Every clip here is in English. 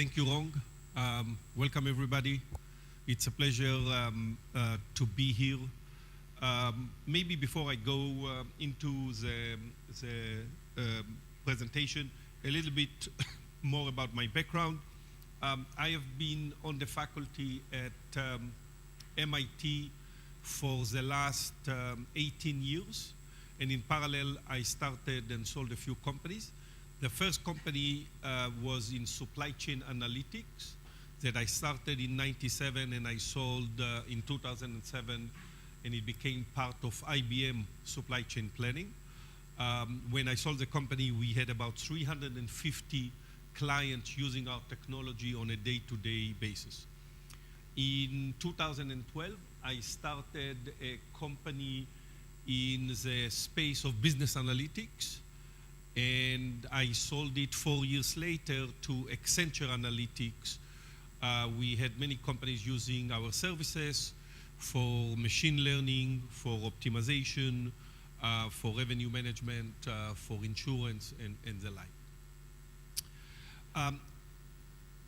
Thank you, Rong. Welcome, everybody. It's a pleasure to be here. Maybe before I go into the presentation, a little bit more about my background. I have been on the faculty at MIT for the last 18 years. And in parallel, I started and sold a few companies. The first company was in supply chain analytics that I started in '97 and I sold in 2007, and it became part of IBM supply chain planning. When I sold the company, we had about 350 clients using our technology on a day-to-day basis. In 2012, I started a company in the space of business analytics, and I sold it 4 years later to Accenture Analytics. We had many companies using our services for machine learning, for optimization, for revenue management, for insurance, and the like.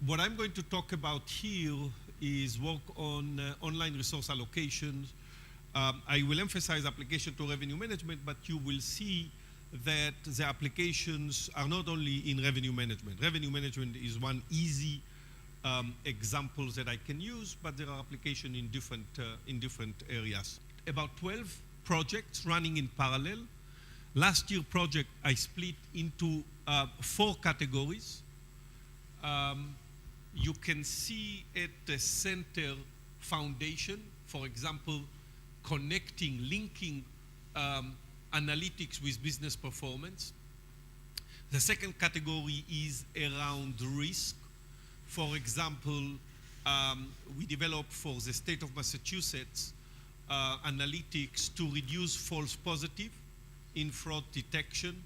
What I'm going to talk about here is work on online resource allocations. I will emphasize application to revenue management, but you will see that the applications are not only in revenue management. Revenue management is one easy example that I can use, but there are applications in different areas. About 12 projects running in parallel. Last year project I split into 4 categories. You can see at the center foundation, for example, connecting, linking analytics with business performance. The second category is around risk. For example, we developed for the state of Massachusetts analytics to reduce false positive in fraud detection.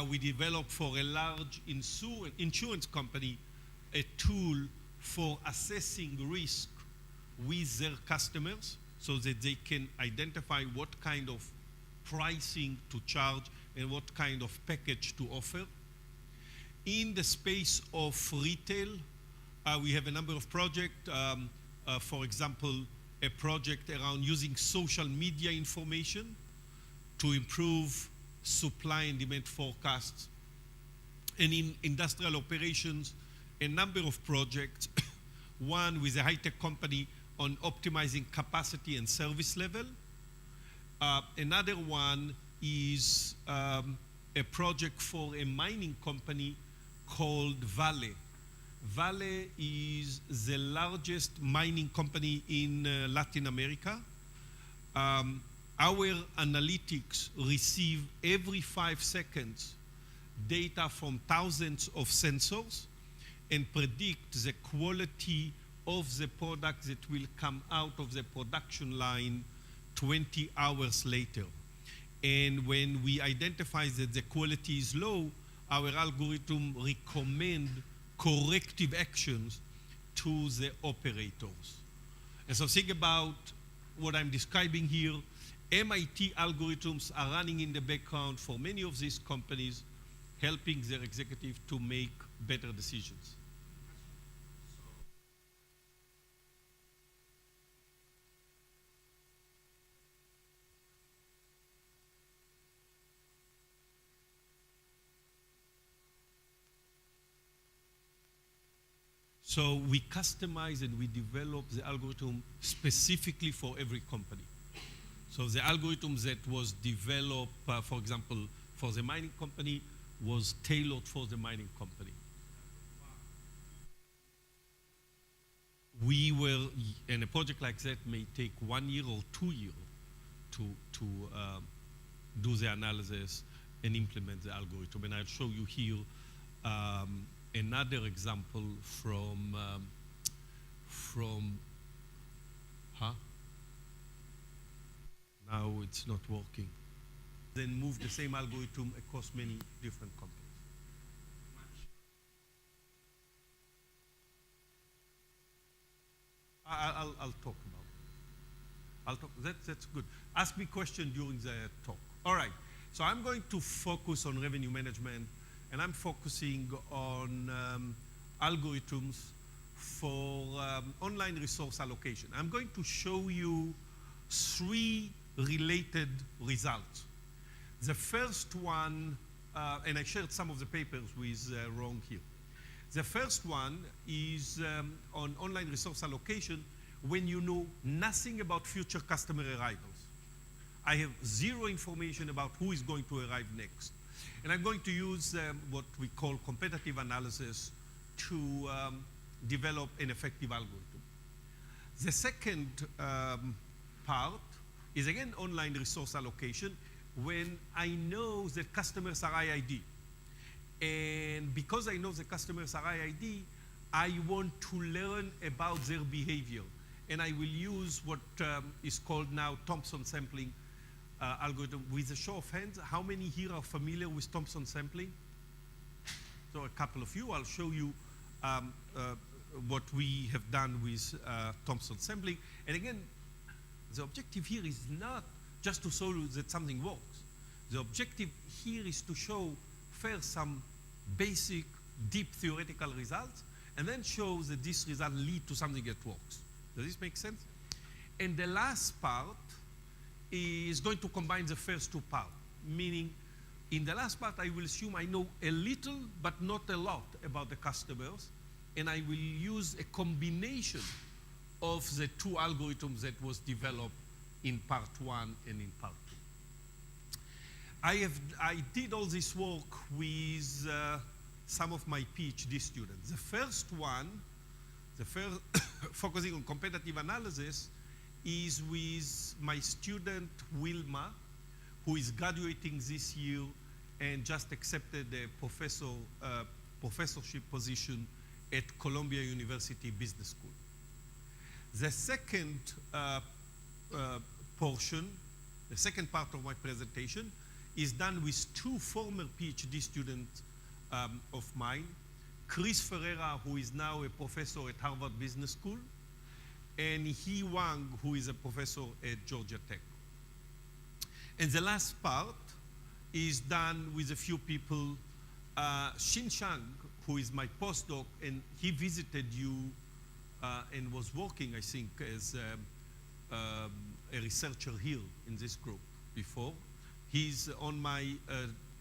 We developed for a large insurance company a tool for assessing risk with their customers so that they can identify what kind of pricing to charge and what kind of package to offer. In the space of retail, we have a number of projects. For example, a project around using social media information to improve supply and demand forecasts. And in industrial operations, a number of projects, one with a high-tech company on optimizing capacity and service level. Another one is a project for a mining company called Vale. Vale is the largest mining company in Latin America. Our analytics receive every 5 seconds data from thousands of sensors and predict the quality of the product that will come out of the production line 20 hours later. And when we identify that the quality is low, our algorithm recommend corrective actions to the operators. And so think about what I'm describing here. MIT algorithms are running in the background for many of these companies, helping their executive to make better decisions. So we customize and we develop the algorithm specifically for every company. So the algorithm that was developed, for example, for the mining company was tailored for the mining company. We will, and a project like that may take 1 year or 2 years to do the analysis and implement the algorithm. And I'll show you here another example from now it's not working. Then move the same algorithm across many different companies. I'll talk about it. That's good. Ask me question during the talk. All right. So I'm going to focus on revenue management, and I'm focusing on algorithms for online resource allocation. I'm going to show you 3 related results. The first one, and I shared some of the papers with Ron here. The first one is on online resource allocation when you know nothing about future customer arrivals. I have 0 information about who is going to arrive next. And I'm going to use what we call competitive analysis to develop an effective algorithm. The second part is again online resource allocation when I know that customers are IID. And because I know the customers are IID, I want to learn about their behavior. And I will use what is called now Thompson sampling algorithm. With a show of hands, how many here are familiar with Thompson sampling? So a couple of you. I'll show you what we have done with Thompson sampling. And again, the objective here is not just to show you that something works. The objective here is to show first some basic, deep theoretical results, and then show that this result lead to something that works. Does this make sense? And the last part is going to combine the first 2 parts, meaning in the last part I will assume I know a little but not a lot about the customers, and I will use a combination of the 2 algorithms that was developed in part 1 and in part 2. I did all this work with some of my PhD students. The first one, focusing on competitive analysis, is with my student Wilma, who is graduating this year and just accepted a professorship position at Columbia University Business School. The second portion, the second part of my presentation, is done with 2 former PhD students of mine, Chris Ferreira, who is now a professor at Harvard Business School, and He Wang, who is a professor at Georgia Tech. And the last part is done with a few people. Xin Shang, who is my postdoc, and he visited you and was working, I think, as a researcher here in this group before. He's on my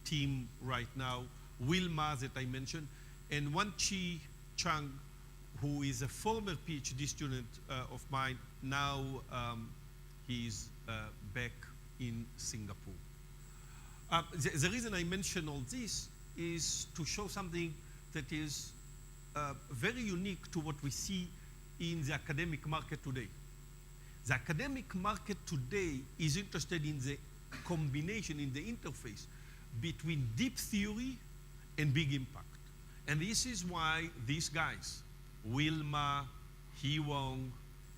team right now. Wilma, that I mentioned, and Wan Chi Chang, who is a former PhD student of mine. Now he's back in Singapore. The reason I mention all this is to show something that is very unique to what we see in the academic market today. The academic market today is interested in the combination, in the interface between deep theory and big impact. And this is why these guys, Wilma, He Wang,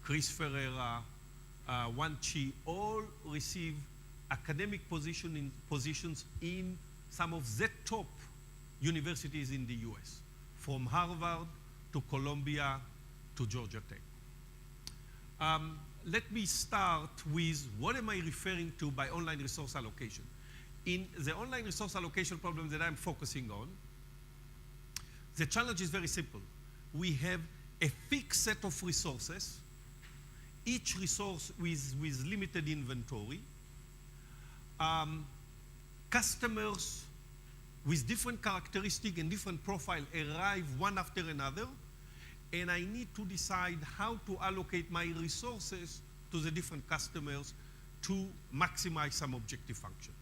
Chris Ferreira, Wan Chi, all receive academic positions in some of the top universities in the US, from Harvard to Columbia to Georgia Tech. Let me start with what am I referring to by online resource allocation. In the online resource allocation problem that I'm focusing on, the challenge is very simple. We have a fixed set of resources, each resource with limited inventory, customers with different characteristics and different profile arrive one after another, and I need to decide how to allocate my resources to the different customers to maximize some objective function.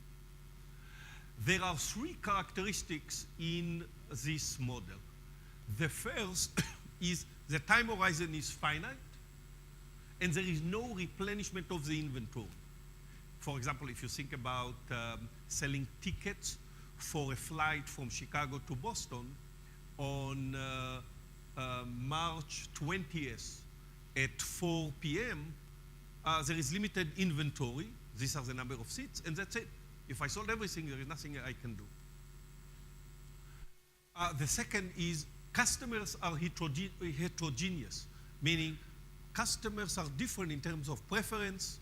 There are 3 characteristics in this model. The first is the time horizon is finite, and there is no replenishment of the inventory. For example, if you think about selling tickets for a flight from Chicago to Boston on March 20th at 4 p.m., there is limited inventory. These are the number of seats, and that's it. If I sold everything, there is nothing I can do. The second is customers are heterogeneous, meaning customers are different in terms of preference,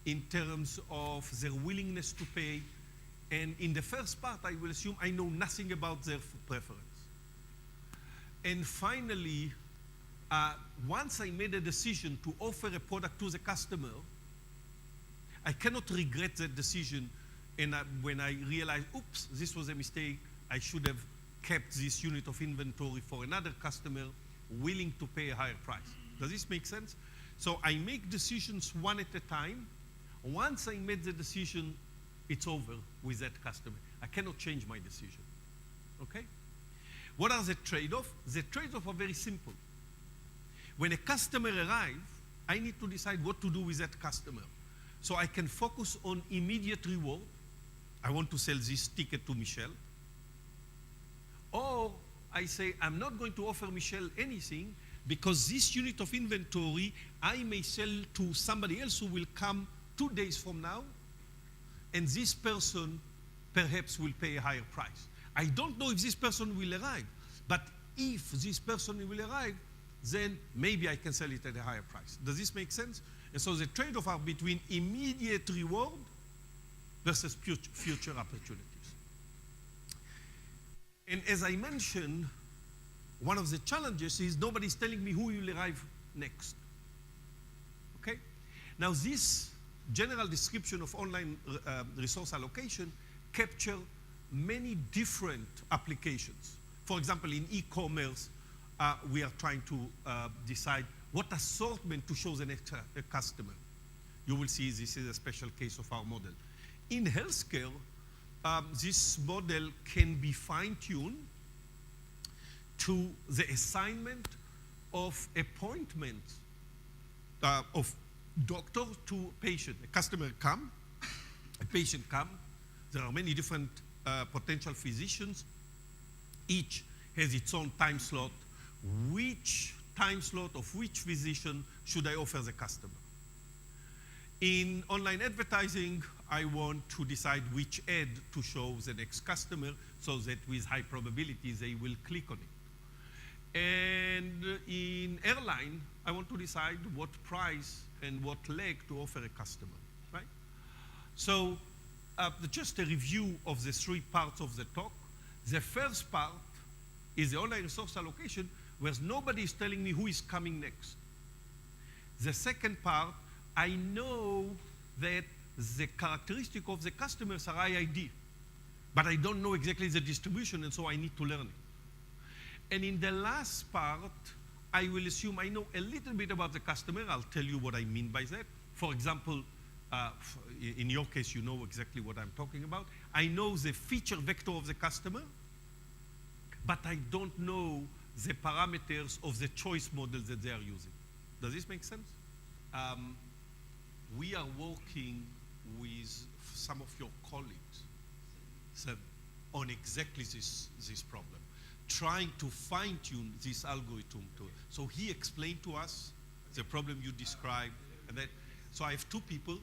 in terms of their willingness to pay, and in the first part, I will assume I know nothing about their preference. And finally, once I made a decision to offer a product to the customer, I cannot regret that decision. And when I realize, oops, this was a mistake, I should have kept this unit of inventory for another customer willing to pay a higher price. Does this make sense? So I make decisions one at a time. Once I made the decision, it's over with that customer. I cannot change my decision. Okay? What are the trade-offs? The trade-offs are very simple. When a customer arrives, I need to decide what to do with that customer. So I can focus on immediate reward. I want to sell this ticket to Michelle. Or I say, I'm not going to offer Michelle anything because this unit of inventory I may sell to somebody else who will come 2 days from now, and this person perhaps will pay a higher price. I don't know if this person will arrive, but if this person will arrive, then maybe I can sell it at a higher price. Does this make sense? And so the trade-off are between immediate reward versus future opportunities. And as I mentioned, one of the challenges is nobody's telling me who will arrive next. Okay? Now this general description of online resource allocation capture many different applications. For example, in e-commerce, we are trying to decide what assortment to show the next customer. You will see this is a special case of our model. In healthcare, this model can be fine-tuned to the assignment of appointments of doctor to patient. A customer come, a patient come. There are many different potential physicians. Each has its own time slot. Which time slot of which physician should I offer the customer? In online advertising, I want to decide which ad to show the next customer so that with high probability they will click on it. And in airline, I want to decide what price and what leg to offer a customer, right? So just a review of the 3 parts of the talk. The first part is the online resource allocation, where nobody is telling me who is coming next. The second part, I know that the characteristic of the customers are IID, but I don't know exactly the distribution, and so I need to learn it. And in the last part, I will assume I know a little bit about the customer. I'll tell you what I mean by that. For example, in your case, you know exactly what I'm talking about. I know the feature vector of the customer, but I don't know the parameters of the choice model that they are using. Does this make sense? We are working with some of your colleagues on exactly this problem, trying to fine-tune this algorithm. So he explained to us the problem you described. And that, so I have 2 people,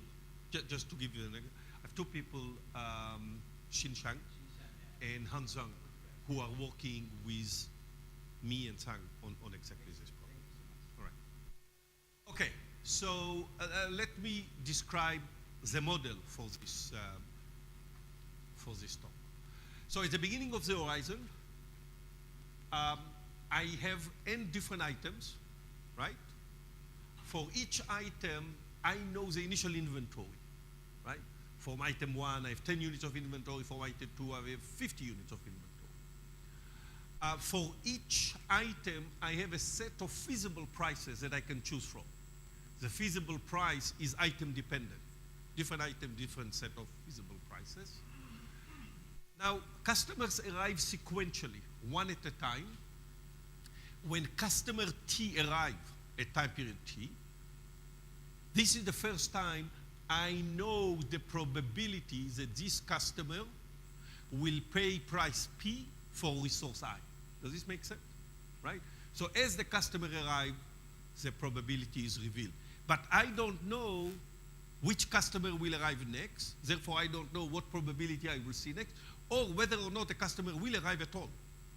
just to give you an example. I have 2 people, Xin Shang and Han Zhang, who are working with me and Sang on exactly this problem. All right. Okay, so let me describe the model for this talk. So at the beginning of the horizon, I have n different items, right? For each item, I know the initial inventory, right? For item 1, I have 10 units of inventory. For item 2, I have 50 units of inventory. For each item, I have a set of feasible prices that I can choose from. The feasible price is item dependent. Different item, different set of feasible prices. Now, customers arrive sequentially, one at a time. When customer T arrives at time period T, this is the first time I know the probability that this customer will pay price P for resource I. Does this make sense? Right? So as the customer arrives, the probability is revealed. But I don't know which customer will arrive next. Therefore, I don't know what probability I will see next, or whether or not a customer will arrive at all.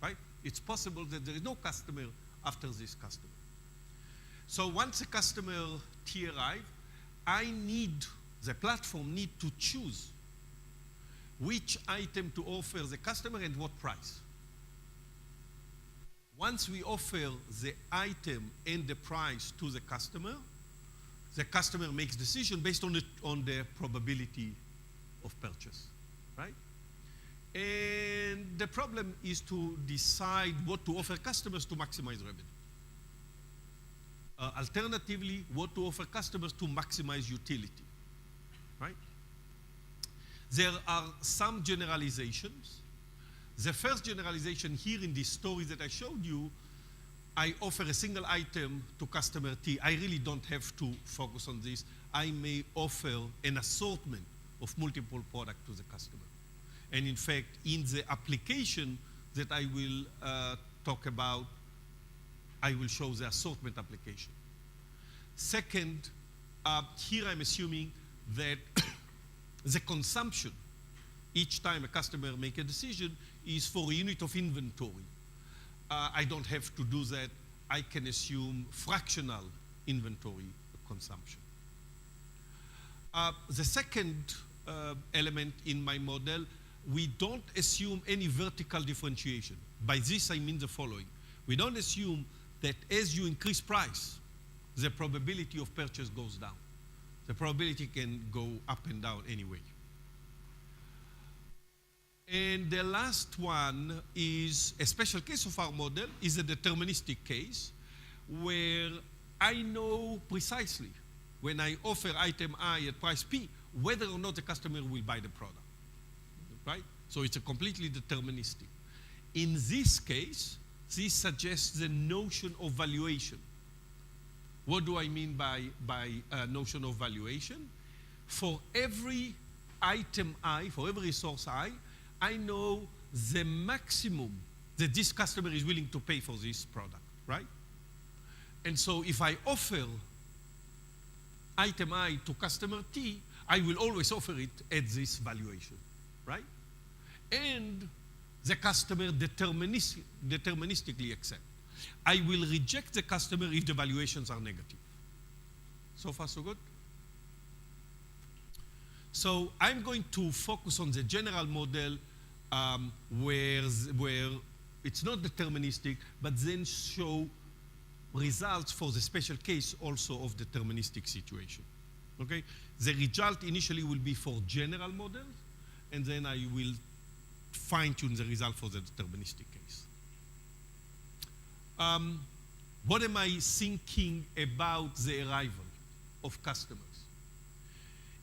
Right? It's possible that there is no customer after this customer. So once a customer T arrives, the platform need to choose which item to offer the customer and what price. Once we offer the item and the price to the customer makes decision based on the probability of purchase, right? And the problem is to decide what to offer customers to maximize revenue. Alternatively, what to offer customers to maximize utility, right? There are some generalizations. The first generalization here in this story that I showed you, I offer a single item to customer T. I really don't have to focus on this. I may offer an assortment of multiple products to the customer. And in fact, in the application that I will talk about, I will show the assortment application. Second, here I'm assuming that the consumption, each time a customer makes a decision, is for a unit of inventory. I don't have to do that. I can assume fractional inventory consumption. The second element in my model, we don't assume any vertical differentiation. By this, I mean the following. We don't assume that as you increase price, the probability of purchase goes down. The probability can go up and down anyway. And the last one is a special case of our model, is a deterministic case where I know precisely when I offer item I at price P, whether or not the customer will buy the product, right? So it's a completely deterministic. In this case, this suggests the notion of valuation. What do I mean by notion of valuation? For every item I, for every resource I know the maximum that this customer is willing to pay for this product, right? And so if I offer item I to customer T, I will always offer it at this valuation, right? And the customer deterministically accept. I will reject the customer if the valuations are negative. So far, so good? So I'm going to focus on the general model where it's not deterministic, but then show results for the special case also of deterministic situation. Okay? The result initially will be for general models, and then I will fine-tune the result for the deterministic case. What am I thinking about the arrival of customers?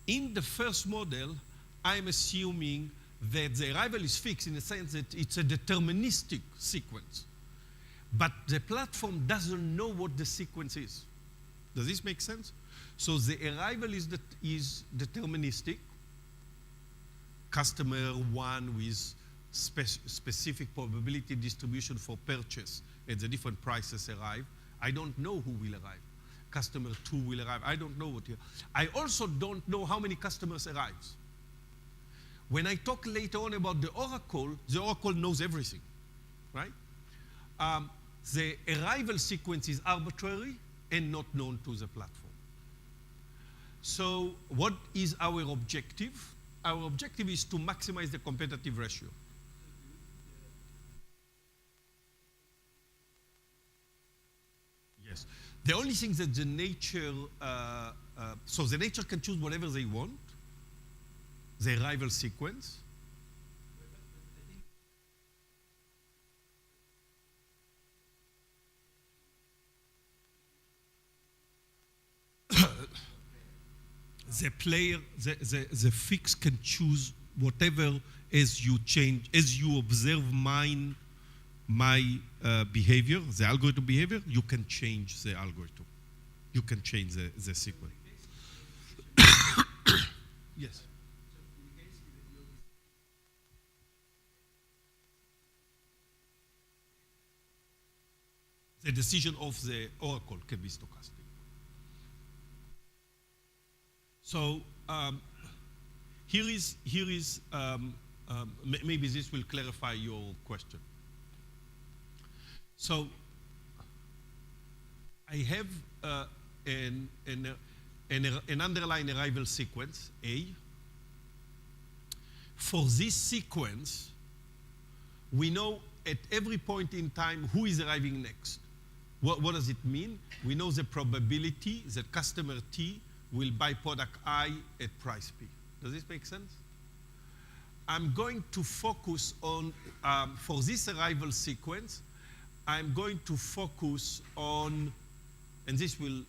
In the first model, I'm assuming that the arrival is fixed in the sense that it's a deterministic sequence. But the platform doesn't know what the sequence is. Does this make sense? So the arrival is deterministic. Customer one with specific probability distribution for purchase at the different prices arrive. I don't know who will arrive. Customer two will arrive. I don't know what here. I also don't know how many customers arrives. When I talk later on about the oracle knows everything, right? The arrival sequence is arbitrary and not known to the platform. So what is our objective? Our objective is to maximize the competitive ratio. Yes. The only thing that the nature, so the nature can choose whatever they want, the arrival sequence. The fix can choose whatever as you change, as you observe my behavior, the algorithm behavior, you can change the algorithm. You can change the sequence. Yes. The decision of the oracle can be stochastic. So here is maybe this will clarify your question. So I have an underlying arrival sequence, A. For this sequence, we know at every point in time who is arriving next. What does it mean? We know the probability that customer T will buy product I at price P. Does this make sense? I'm going to focus on, for this arrival sequence, I'm going to focus on, and this will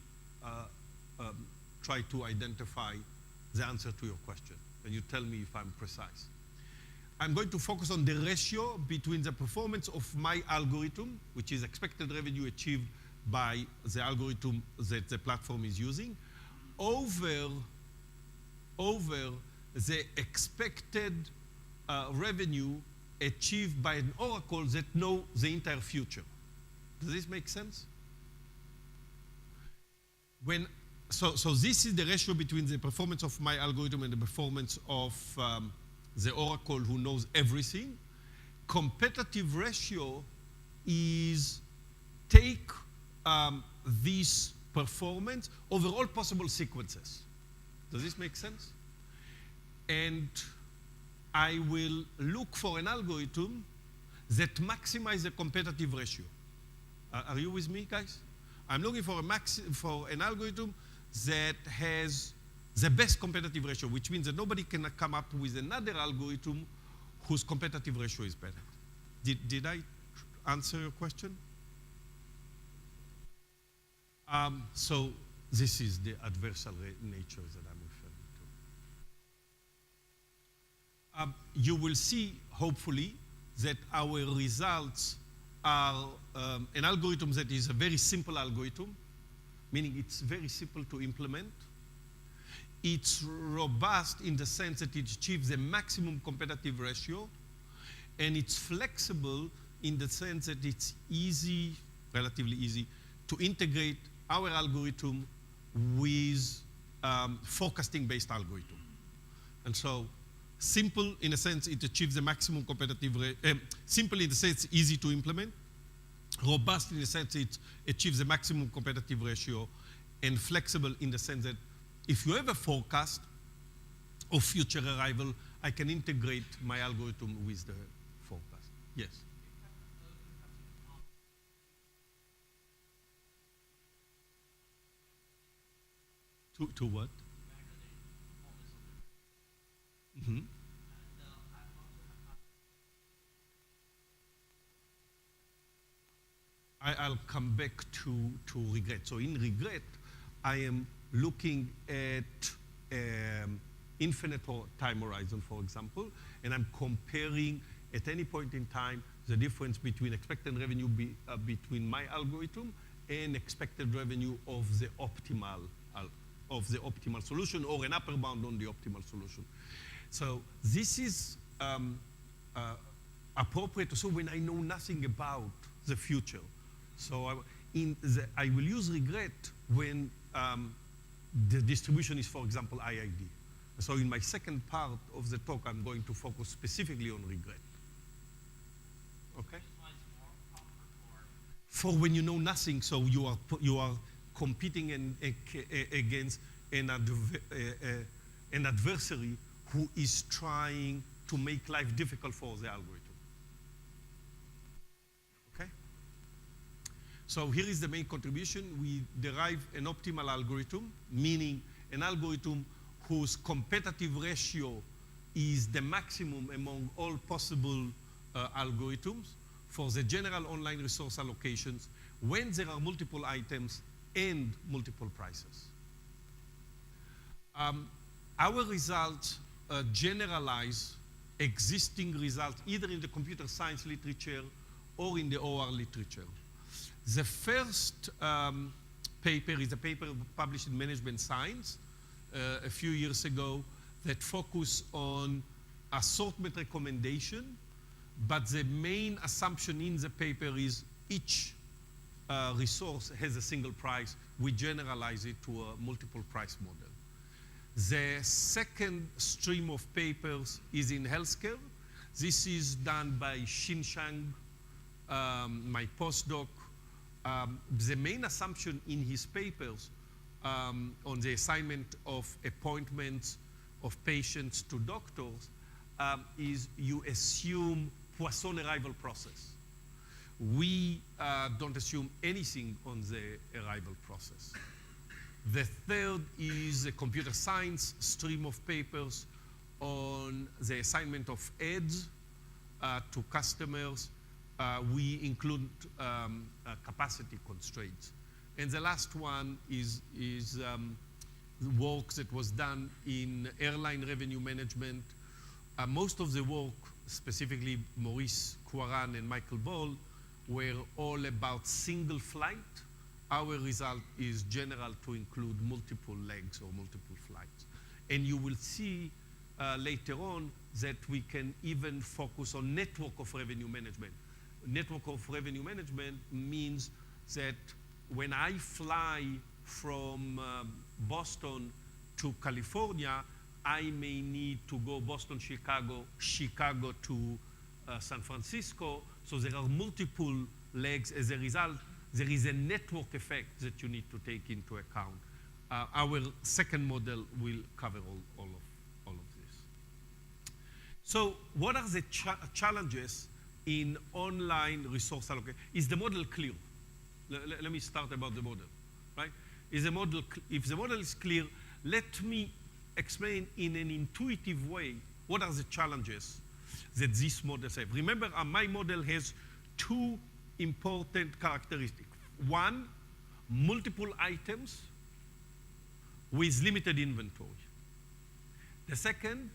try to identify the answer to your question, and you tell me if I'm precise. I'm going to focus on the ratio between the performance of my algorithm, which is expected revenue achieved by the algorithm that the platform is using, over the expected revenue achieved by an oracle that know the entire future. Does this make sense? So this is the ratio between the performance of my algorithm and the performance of the oracle who knows everything. Competitive ratio is take this performance over all possible sequences. Does this make sense? And I will look for an algorithm that maximizes the competitive ratio. Are you with me, guys? I'm looking for an algorithm that has the best competitive ratio, which means that nobody can come up with another algorithm whose competitive ratio is better. Did I answer your question? So this is the adversarial nature that I'm referring to. You will see, hopefully, that our results are an algorithm that is a very simple algorithm, meaning it's very simple to implement. It's robust in the sense that it achieves a maximum competitive ratio, and it's flexible in the sense that it's easy, relatively easy, to integrate our algorithm with forecasting-based algorithm. And so, simple in a sense, it achieves the maximum competitive simple in the sense easy to implement, robust in the sense it achieves the maximum competitive ratio, and flexible in the sense that if you have a forecast of future arrival, I can integrate my algorithm with the forecast. Yes? To what? Mm-hmm. I'll come back to regret. So in regret, I am looking at infinite time horizon, for example, and I'm comparing at any point in time the difference between expected revenue between my algorithm and expected revenue of the optimal solution, or an upper bound on the optimal solution. So this is appropriate also when I know nothing about the future. So I will use regret when the distribution is, for example, IID. So in my second part of the talk, I'm going to focus specifically on regret. Okay? For when you know nothing, so you are competing against an adversary who is trying to make life difficult for the algorithm. Okay? So here is the main contribution. We derive an optimal algorithm, meaning an algorithm whose competitive ratio is the maximum among all possible algorithms for the general online resource allocations when there are multiple items and multiple prices. Our results generalize existing results either in the computer science literature or in the OR literature. The first paper is a paper published in Management Science a few years ago that focused on assortment recommendation, but the main assumption in the paper is each resource has a single price. We generalize it to a multiple price model. The second stream of papers is in healthcare. This is done by Xin Shang, my postdoc. The main assumption in his papers on the assignment of appointments of patients to doctors is you assume Poisson arrival process. we don't assume anything on the arrival process. The third is a computer science stream of papers on the assignment of ads to customers. We include capacity constraints. And the last one is work that was done in airline revenue management. Most of the work, specifically Maurice Quaran and Michael Ball, were all about single flight. Our result is general to include multiple legs or multiple flights. And you will see later on that we can even focus on network of revenue management. Network of revenue management means that when I fly from Boston to California, I may need to go Boston, Chicago, Chicago to San Francisco. So there are multiple legs. As a result, there is a network effect that you need to take into account. Our second model will cover all of this. So what are the challenges in online resource allocation? Is the model clear? Let me start about the model, right? If the model is clear, let me explain in an intuitive way what are the challenges that this model has. Remember, my model has two important characteristics. One, multiple items with limited inventory. The second,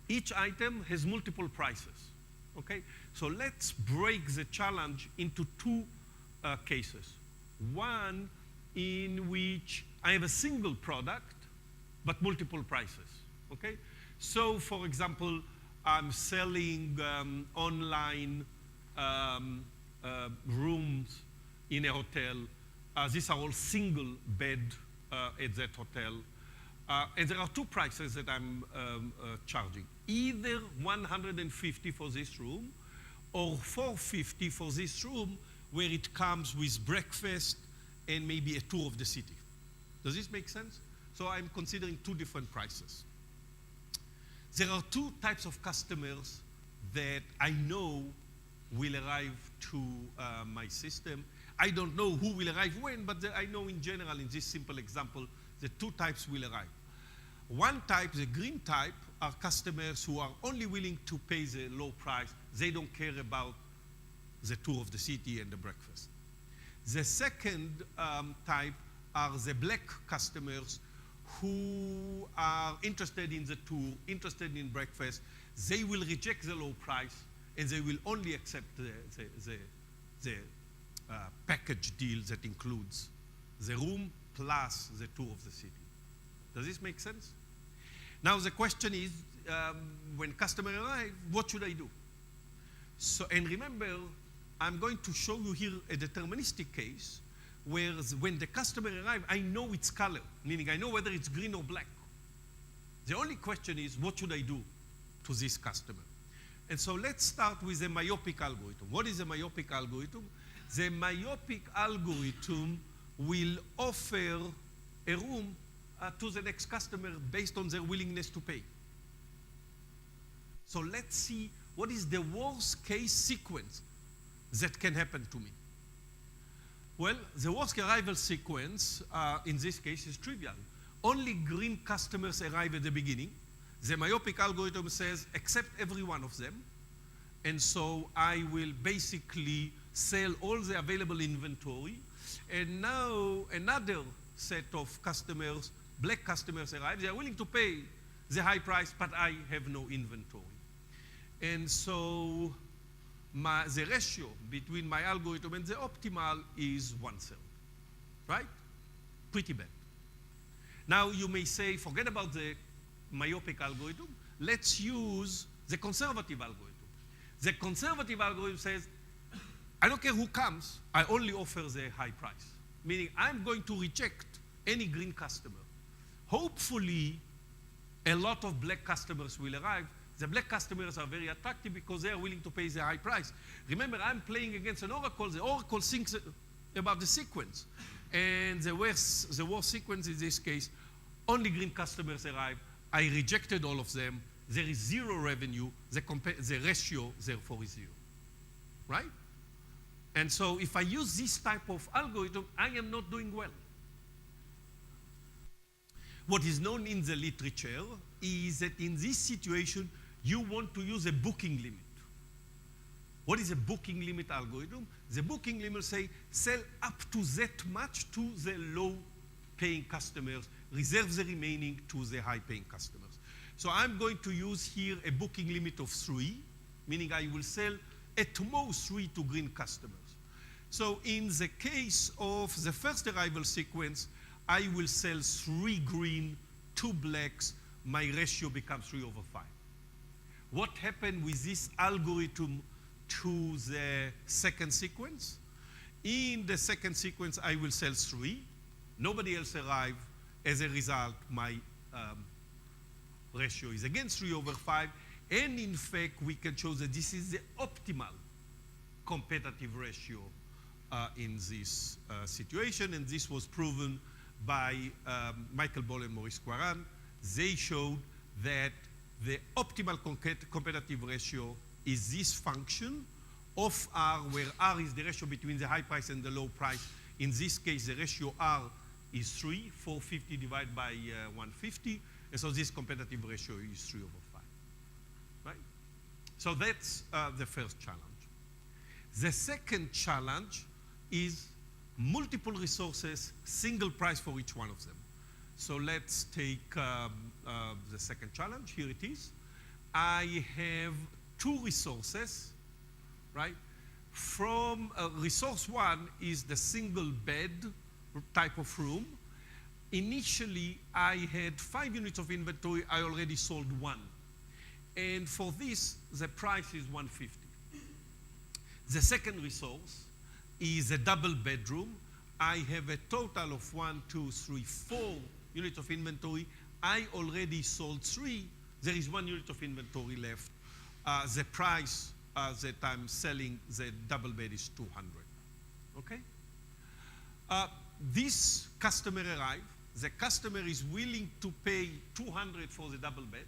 each item has multiple prices, okay? So let's break the challenge into two cases. One in which I have a single product, but multiple prices, okay? So for example, I'm selling online rooms in a hotel. These are all single bed at that hotel. And there are two prices that I'm charging. Either 150 for this room or 450 for this room where it comes with breakfast and maybe a tour of the city. Does this make sense? So I'm considering two different prices. There are two types of customers that I know will arrive to my system. I don't know who will arrive when, but I know in general, in this simple example, the two types will arrive. One type, the green type, are customers who are only willing to pay the low price. They don't care about the tour of the city and the breakfast. The second type are the black customers who are interested in the tour, interested in breakfast. They will reject the low price and they will only accept the package deal that includes the room plus the tour of the city. Does this make sense? Now the question is, when customer arrive, what should I do? So, and remember, I'm going to show you here a deterministic case where when the customer arrives, I know its color, meaning I know whether it's green or black. The only question is, what should I do to this customer? And so let's start with a myopic algorithm. What is a myopic algorithm? The myopic algorithm will offer a room to the next customer based on their willingness to pay. So let's see what is the worst case sequence that can happen to me. Well, the worst arrival sequence in this case is trivial. Only green customers arrive at the beginning. The myopic algorithm says accept every one of them. And so I will basically sell all the available inventory. And now another set of customers, black customers arrive. They are willing to pay the high price, but I have no inventory. And so the ratio between my algorithm and the optimal is 1/3, right? Pretty bad. Now you may say, forget about the myopic algorithm. Let's use the conservative algorithm. The conservative algorithm says, I don't care who comes, I only offer the high price. Meaning I'm going to reject any green customer. Hopefully, a lot of black customers will arrive. The black customers are very attractive because they are willing to pay the high price. Remember, I'm playing against an oracle. The oracle thinks about the sequence. And the worst sequence in this case, only green customers arrive. I rejected all of them. There is zero revenue. The ratio, therefore, is 0. Right? And so if I use this type of algorithm, I am not doing well. What is known in the literature is that in this situation, you want to use a booking limit. What is a booking limit algorithm? The booking limit say, sell up to that much to the low-paying customers, reserve the remaining to the high-paying customers. So I'm going to use here a booking limit of 3, meaning I will sell at most 3 to green customers. So in the case of the first arrival sequence, I will sell 3 green, 2 blacks, my ratio becomes 3/5. What happened with this algorithm to the second sequence? In the second sequence, I will sell 3. Nobody else arrived. As a result, my ratio is again 3/5. And in fact, we can show that this is the optimal competitive ratio in this situation. And this was proven by Michael Ball and Maurice Quaran. They showed that the optimal competitive ratio is this function of R, where R is the ratio between the high price and the low price. In this case, the ratio R is 3, 450 divided by 150. And so this competitive ratio is 3/5, right? So that's the first challenge. The second challenge is multiple resources, single price for each one of them. So let's take the second challenge. Here it is. I have 2 resources, right? From resource 1 is the single bed type of room. Initially, I had 5 units of inventory. I already sold 1. And for this, the price is 150. The second resource is a double bedroom. I have a total of 1, 2, 3, 4 units of inventory. I already sold 3. There is 1 unit of inventory left. The price that I'm selling the double bed is 200. Okay? This customer arrived. The customer is willing to pay 200 for the double bed,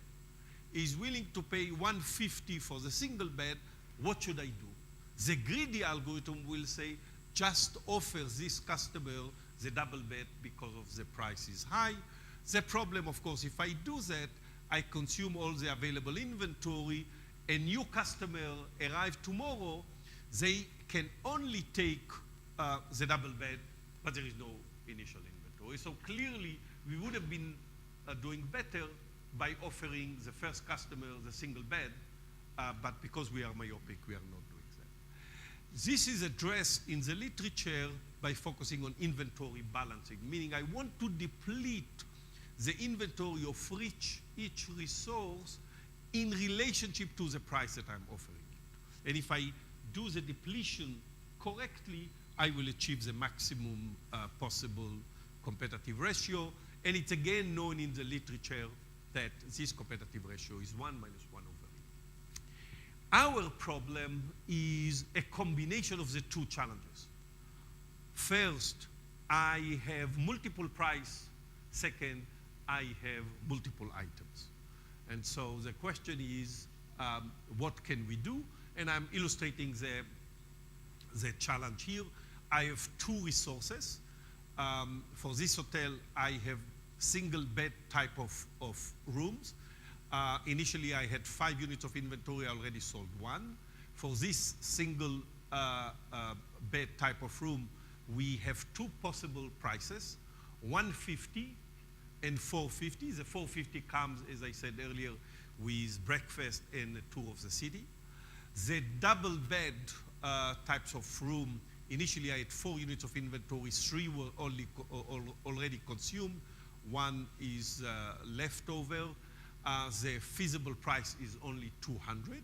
is willing to pay 150 for the single bed. What should I do? The greedy algorithm will say, just offer this customer the double bed because of the price is high. The problem, of course, if I do that, I consume all the available inventory. A new customer arrive tomorrow, they can only take the double bed, but there is no initial inventory. So clearly, we would have been doing better by offering the first customer the single bed, but because we are myopic, we are not doing that. This is addressed in the literature by focusing on inventory balancing, meaning I want to deplete the inventory of each resource in relationship to the price that I'm offering it. And if I do the depletion correctly, I will achieve the maximum possible competitive ratio. And it's again known in the literature that this competitive ratio is 1 minus 1 over E. Our problem is a combination of the 2 challenges. First, I have multiple price. Second, I have multiple items. And so the question is, what can we do? And I'm illustrating the challenge here. I have 2 resources. For this hotel, I have single bed type of rooms. Initially, I had 5 units of inventory. I already sold 1. For this single bed type of room, we have 2 possible prices, 150 and 450. The 450 comes, as I said earlier, with breakfast and a tour of the city. The double bed types of room, initially I had 4 units of inventory, 3 were already consumed, 1 is left over. The feasible price is only 200.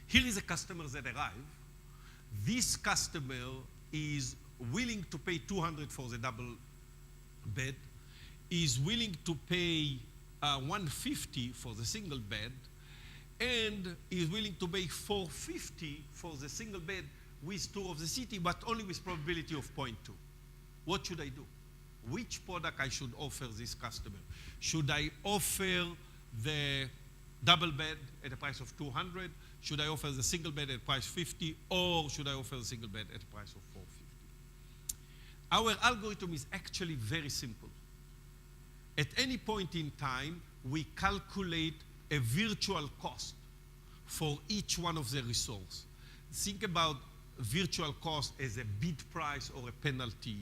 Here is a customer that arrived. This customer is willing to pay 200 for the double bed, is willing to pay 150 for the single bed, and is willing to pay 450 for the single bed with tour of the city, but only with probability of 0.2. What should I do? Which product I should offer this customer? Should I offer the double bed at a price of 200? Should I offer the single bed at price 50, or should I offer the single bed at a price of 450? Our algorithm is actually very simple. At any point in time, we calculate a virtual cost for each one of the resources. Think about virtual cost as a bid price or a penalty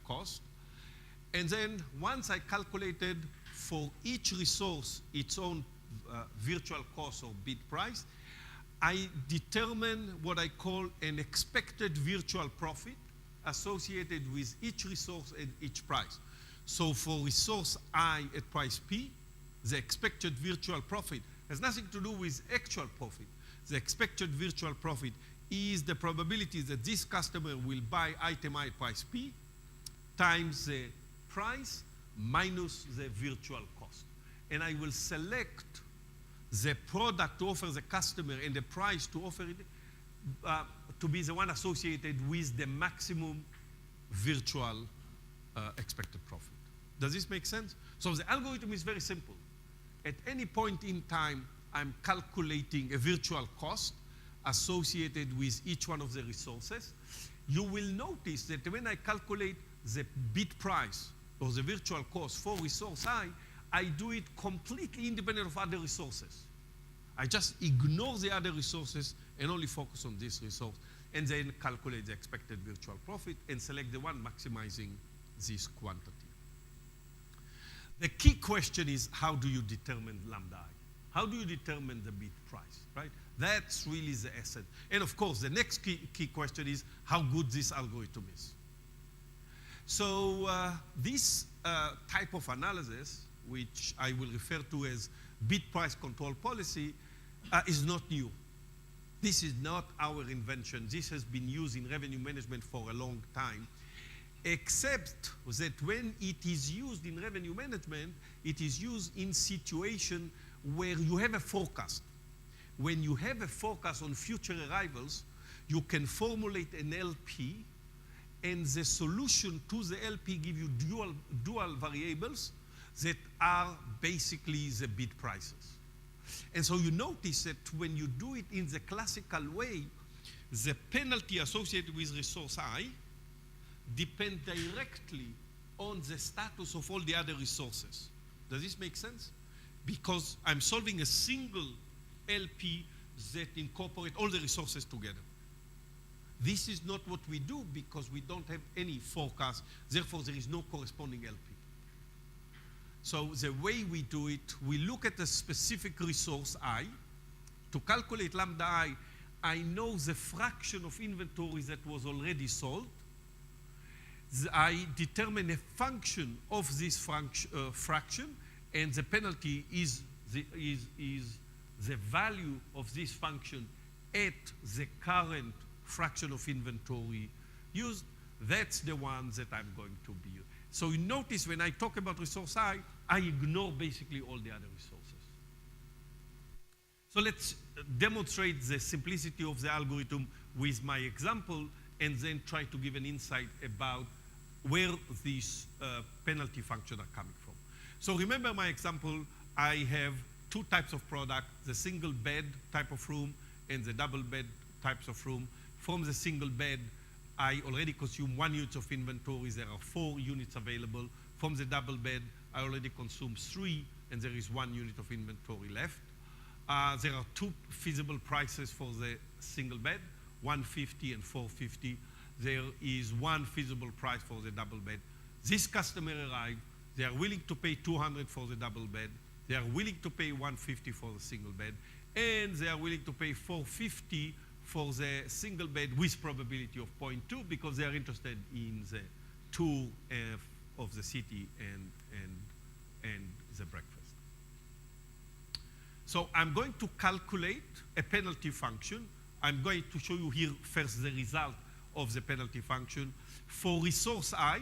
cost. And then once I calculated for each resource its own virtual cost or bid price, I determine what I call an expected virtual profit associated with each resource at each price. So for resource I at price P, the expected virtual profit has nothing to do with actual profit. The expected virtual profit is the probability that this customer will buy item I at price P times the price minus the virtual cost. And I will select the product to offer the customer and the price to offer it to be the one associated with the maximum virtual expected profit. Does this make sense? So the algorithm is very simple. At any point in time, I'm calculating a virtual cost associated with each one of the resources. You will notice that when I calculate the bid price or the virtual cost for resource I do it completely independent of other resources. I just ignore the other resources and only focus on this resource, and then calculate the expected virtual profit and select the one maximizing this quantity. The key question is, how do you determine lambda I? How do you determine the bid price, right? That's really the essence. And of course, the next key question is how good this algorithm is. So this type of analysis, which I will refer to as bid price control policy, is not new. This is not our invention. This has been used in revenue management for a long time, except that when it is used in revenue management, it is used in situation where you have a forecast. When you have a forecast on future arrivals, you can formulate an LP, and the solution to the LP give you dual variables that are basically the bid prices. And so you notice that when you do it in the classical way, the penalty associated with resource I depends directly on the status of all the other resources. Does this make sense? Because I'm solving a single LP that incorporates all the resources together. This is not what we do because we don't have any forecast, therefore there is no corresponding LP. So the way we do it, we look at a specific resource I. To calculate lambda I know the fraction of inventory that was already sold. I determine a function of this fraction, and the penalty is the value of this function at the current fraction of inventory used. That's the one that I'm going to be using. So you notice when I talk about resource I ignore basically all the other resources. So let's demonstrate the simplicity of the algorithm with my example, and then try to give an insight about where these penalty functions are coming from. So remember my example, I have two types of product, the single bed type of room and the double bed types of room. From the single bed, I already consume 1 unit of inventory. There are 4 units available. From the double bed, I already consume 3, and there is 1 unit of inventory left. There are 2 feasible prices for the single bed, 150 and 450. There is 1 feasible price for the double bed. This customer arrived. They are willing to pay 200 for the double bed. They are willing to pay 150 for the single bed, and they are willing to pay 450 for the single bed with probability of 0.2 because they are interested in the tour of the city and the breakfast. So I'm going to calculate a penalty function. I'm going to show you here first the result of the penalty function. For resource I,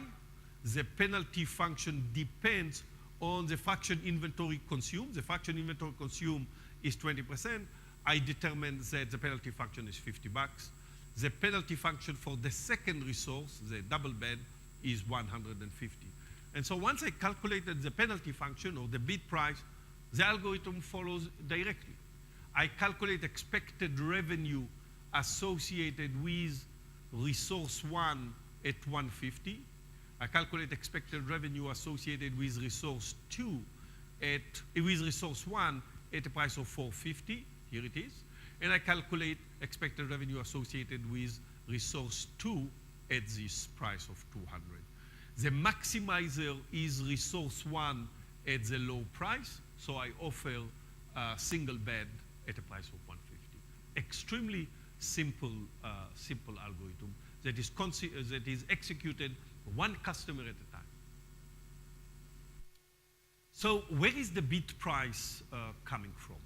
the penalty function depends on the fraction inventory consumed. The fraction inventory consumed is 20%. I determine that the penalty function is $50. The penalty function for the second resource, the double bed, is 150. And so once I calculated the penalty function or the bid price, the algorithm follows directly. I calculate expected revenue associated with resource 1 at 150. I calculate expected revenue associated with resource 2 with resource 1 at a price of 450. Here it is. And I calculate expected revenue associated with resource 2 at this price of 200. The maximizer is resource 1 at the low price, so I offer a single bed at a price of 150. Extremely simple algorithm that is executed one customer at a time. So where is the bid price coming from?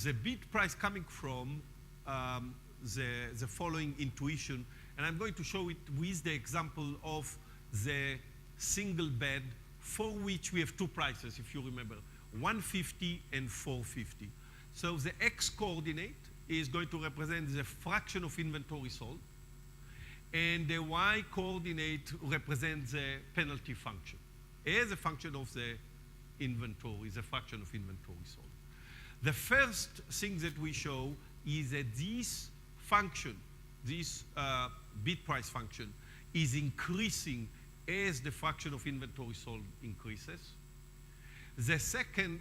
The bid price coming from the following intuition, and I'm going to show it with the example of the single bed for which we have two prices, if you remember, 150 and 450. So the x coordinate is going to represent the fraction of inventory sold, and the y coordinate represents the penalty function as a function of the inventory, the fraction of inventory sold. The first thing that we show is that this function, this bid price function, is increasing as the fraction of inventory sold increases. The second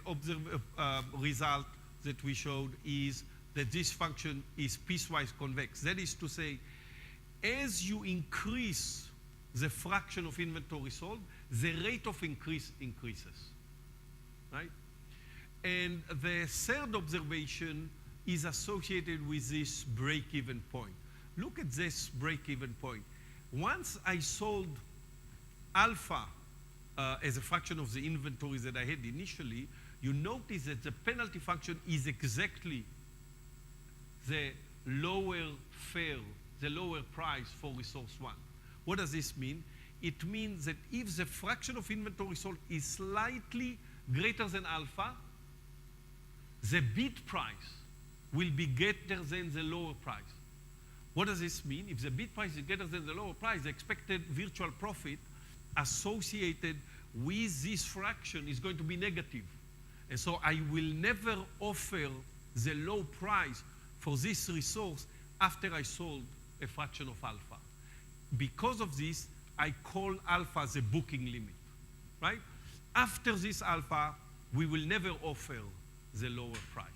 result that we showed is that this function is piecewise convex. That is to say, as you increase the fraction of inventory sold, the rate of increase increases, right? And the third observation is associated with this break-even point. Look at this break-even point. Once I sold alpha as a fraction of the inventory that I had initially, you notice that the penalty function is exactly the lower fare, the lower price for resource 1. What does this mean? It means that if the fraction of inventory sold is slightly greater than alpha, the bid price will be greater than the lower price. What does this mean? If the bid price is greater than the lower price, the expected virtual profit associated with this fraction is going to be negative. And so I will never offer the low price for this resource after I sold a fraction of alpha. Because of this, I call alpha the booking limit, right? After this alpha, we will never offer the lower price.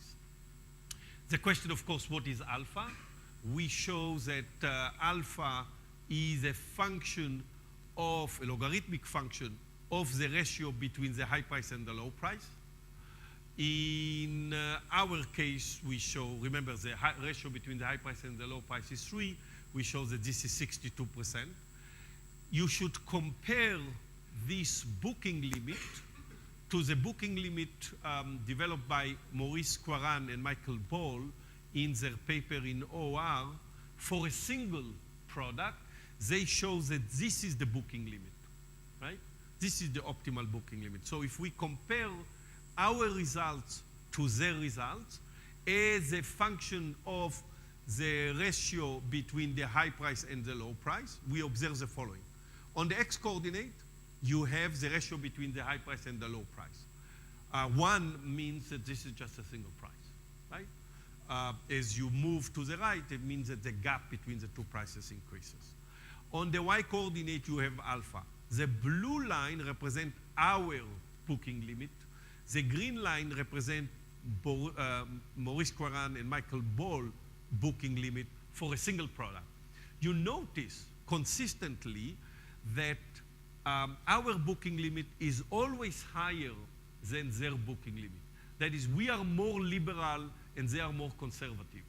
The question, of course, what is alpha? We show that alpha is a function of, a logarithmic function of the ratio between the high price and the low price. In our case, we show, remember, the ratio between the high price and the low price is 3. We show that this is 62%. You should compare this booking limit to the booking limit developed by Maurice Quaran and Michael Ball in their paper in OR for a single product. They show that this is the booking limit, right? This is the optimal booking limit. So if we compare our results to their results as a function of the ratio between the high price and the low price, we observe the following. On the x-coordinate, you have the ratio between the high price and the low price. 1 means that this is just a single price, right? As you move to the right, it means that the gap between the two prices increases. On the y-coordinate, you have alpha. The blue line represents our booking limit. The green line represents Maurice Quaran and Michael Ball booking limit for a single product. You notice consistently that our booking limit is always higher than their booking limit. That is, we are more liberal and they are more conservative.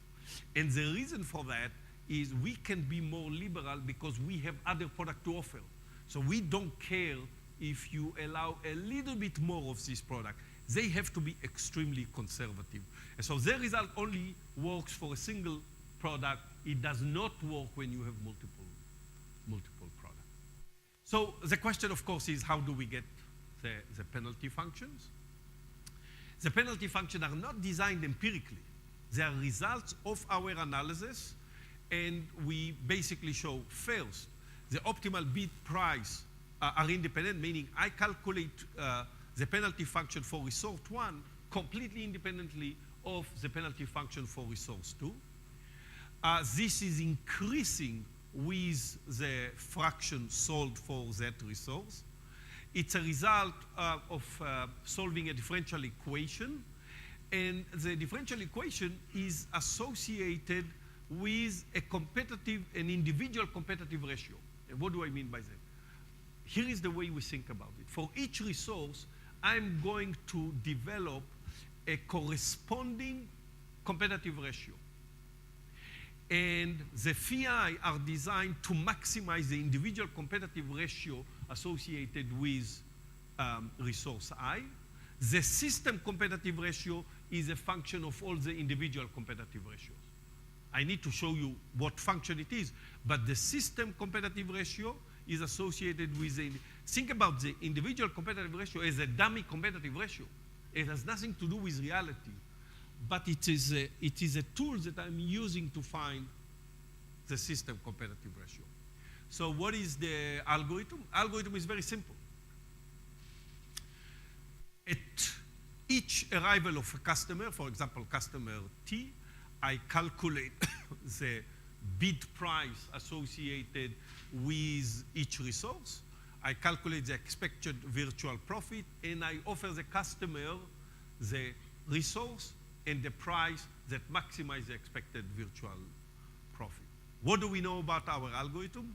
And the reason for that is we can be more liberal because we have other product to offer. So we don't care if you allow a little bit more of this product. They have to be extremely conservative. And so their result only works for a single product. It does not work when you have multiple products. So the question, of course, is how do we get the penalty functions? The penalty functions are not designed empirically. They are results of our analysis, and we basically show first, the optimal bid price are independent, meaning I calculate the penalty function for resource 1 completely independently of the penalty function for resource 2. This is increasing with the fraction solved for that resource. It's a result of solving a differential equation, and the differential equation is associated with an individual competitive ratio. And what do I mean by that? Here is the way we think about it. For each resource, I'm going to develop a corresponding competitive ratio. And the phi are designed to maximize the individual competitive ratio associated with resource I. The system competitive ratio is a function of all the individual competitive ratios. I need to show you what function it is, but the system competitive ratio is associated with think about the individual competitive ratio as a dummy competitive ratio. It has nothing to do with reality, but it is a tool that I'm using to find the system competitive ratio. So what is the algorithm? Algorithm is very simple. At each arrival of a customer, for example, customer T, I calculate the bid price associated with each resource. I calculate the expected virtual profit, and I offer the customer the resource and the price that maximize the expected virtual profit. What do we know about our algorithm?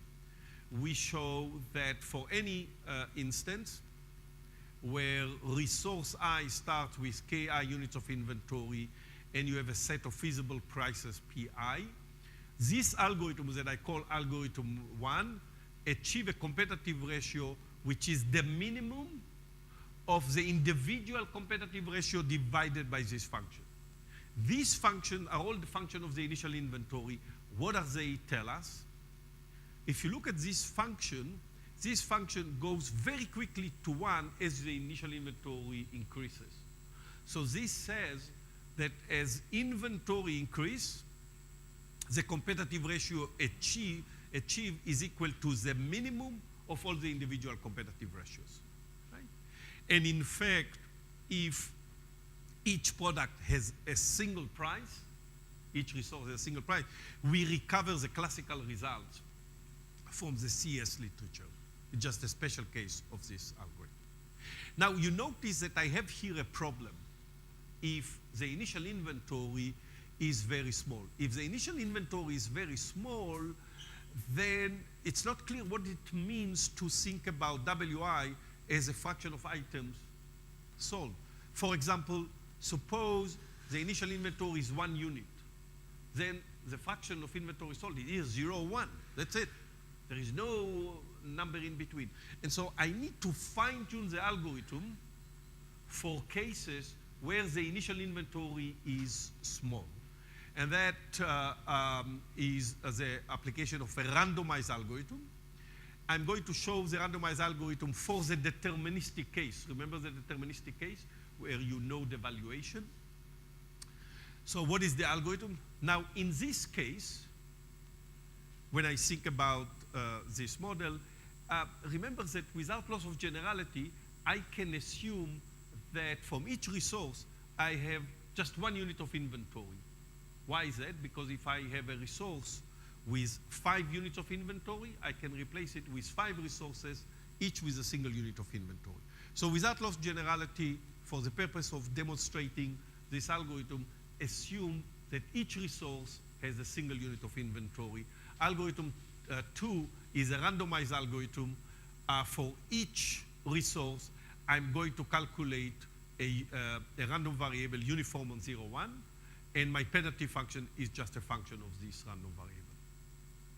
We show that for any instance where resource I starts with Ki units of inventory and you have a set of feasible prices Pi, this algorithm that I call algorithm 1 achieve a competitive ratio which is the minimum of the individual competitive ratio divided by this function. These functions are all the function of the initial inventory. What do they tell us? If you look at this function goes very quickly to 1 as the initial inventory increases. So this says that as inventory increase, the competitive ratio achieved is equal to the minimum of all the individual competitive ratios. Right? And in fact, if each product has a single price, each resource has a single price, we recover the classical results from the CS literature. It's just a special case of this algorithm. Now, you notice that I have here a problem if the initial inventory is very small. If the initial inventory is very small, then it's not clear what it means to think about WI as a fraction of items sold. For example, suppose the initial inventory is 1 unit. Then the fraction of inventory sold is 0 or 1. That's it. There is no number in between. And so I need to fine-tune the algorithm for cases where the initial inventory is small. And that is the application of a randomized algorithm. I'm going to show the randomized algorithm for the deterministic case. Remember the deterministic case where you know the valuation? So what is the algorithm? Now, in this case, when I think about this model, remember that without loss of generality, I can assume that from each resource, I have just 1 unit of inventory. Why is that? Because if I have a resource with 5 units of inventory, I can replace it with 5 resources, each with a single unit of inventory. So without loss of generality, for the purpose of demonstrating this algorithm, assume that each resource has a single unit of inventory. Algorithm 2 is a randomized algorithm. For each resource, I'm going to calculate a random variable uniform on 0, 1, and my penalty function is just a function of this random variable.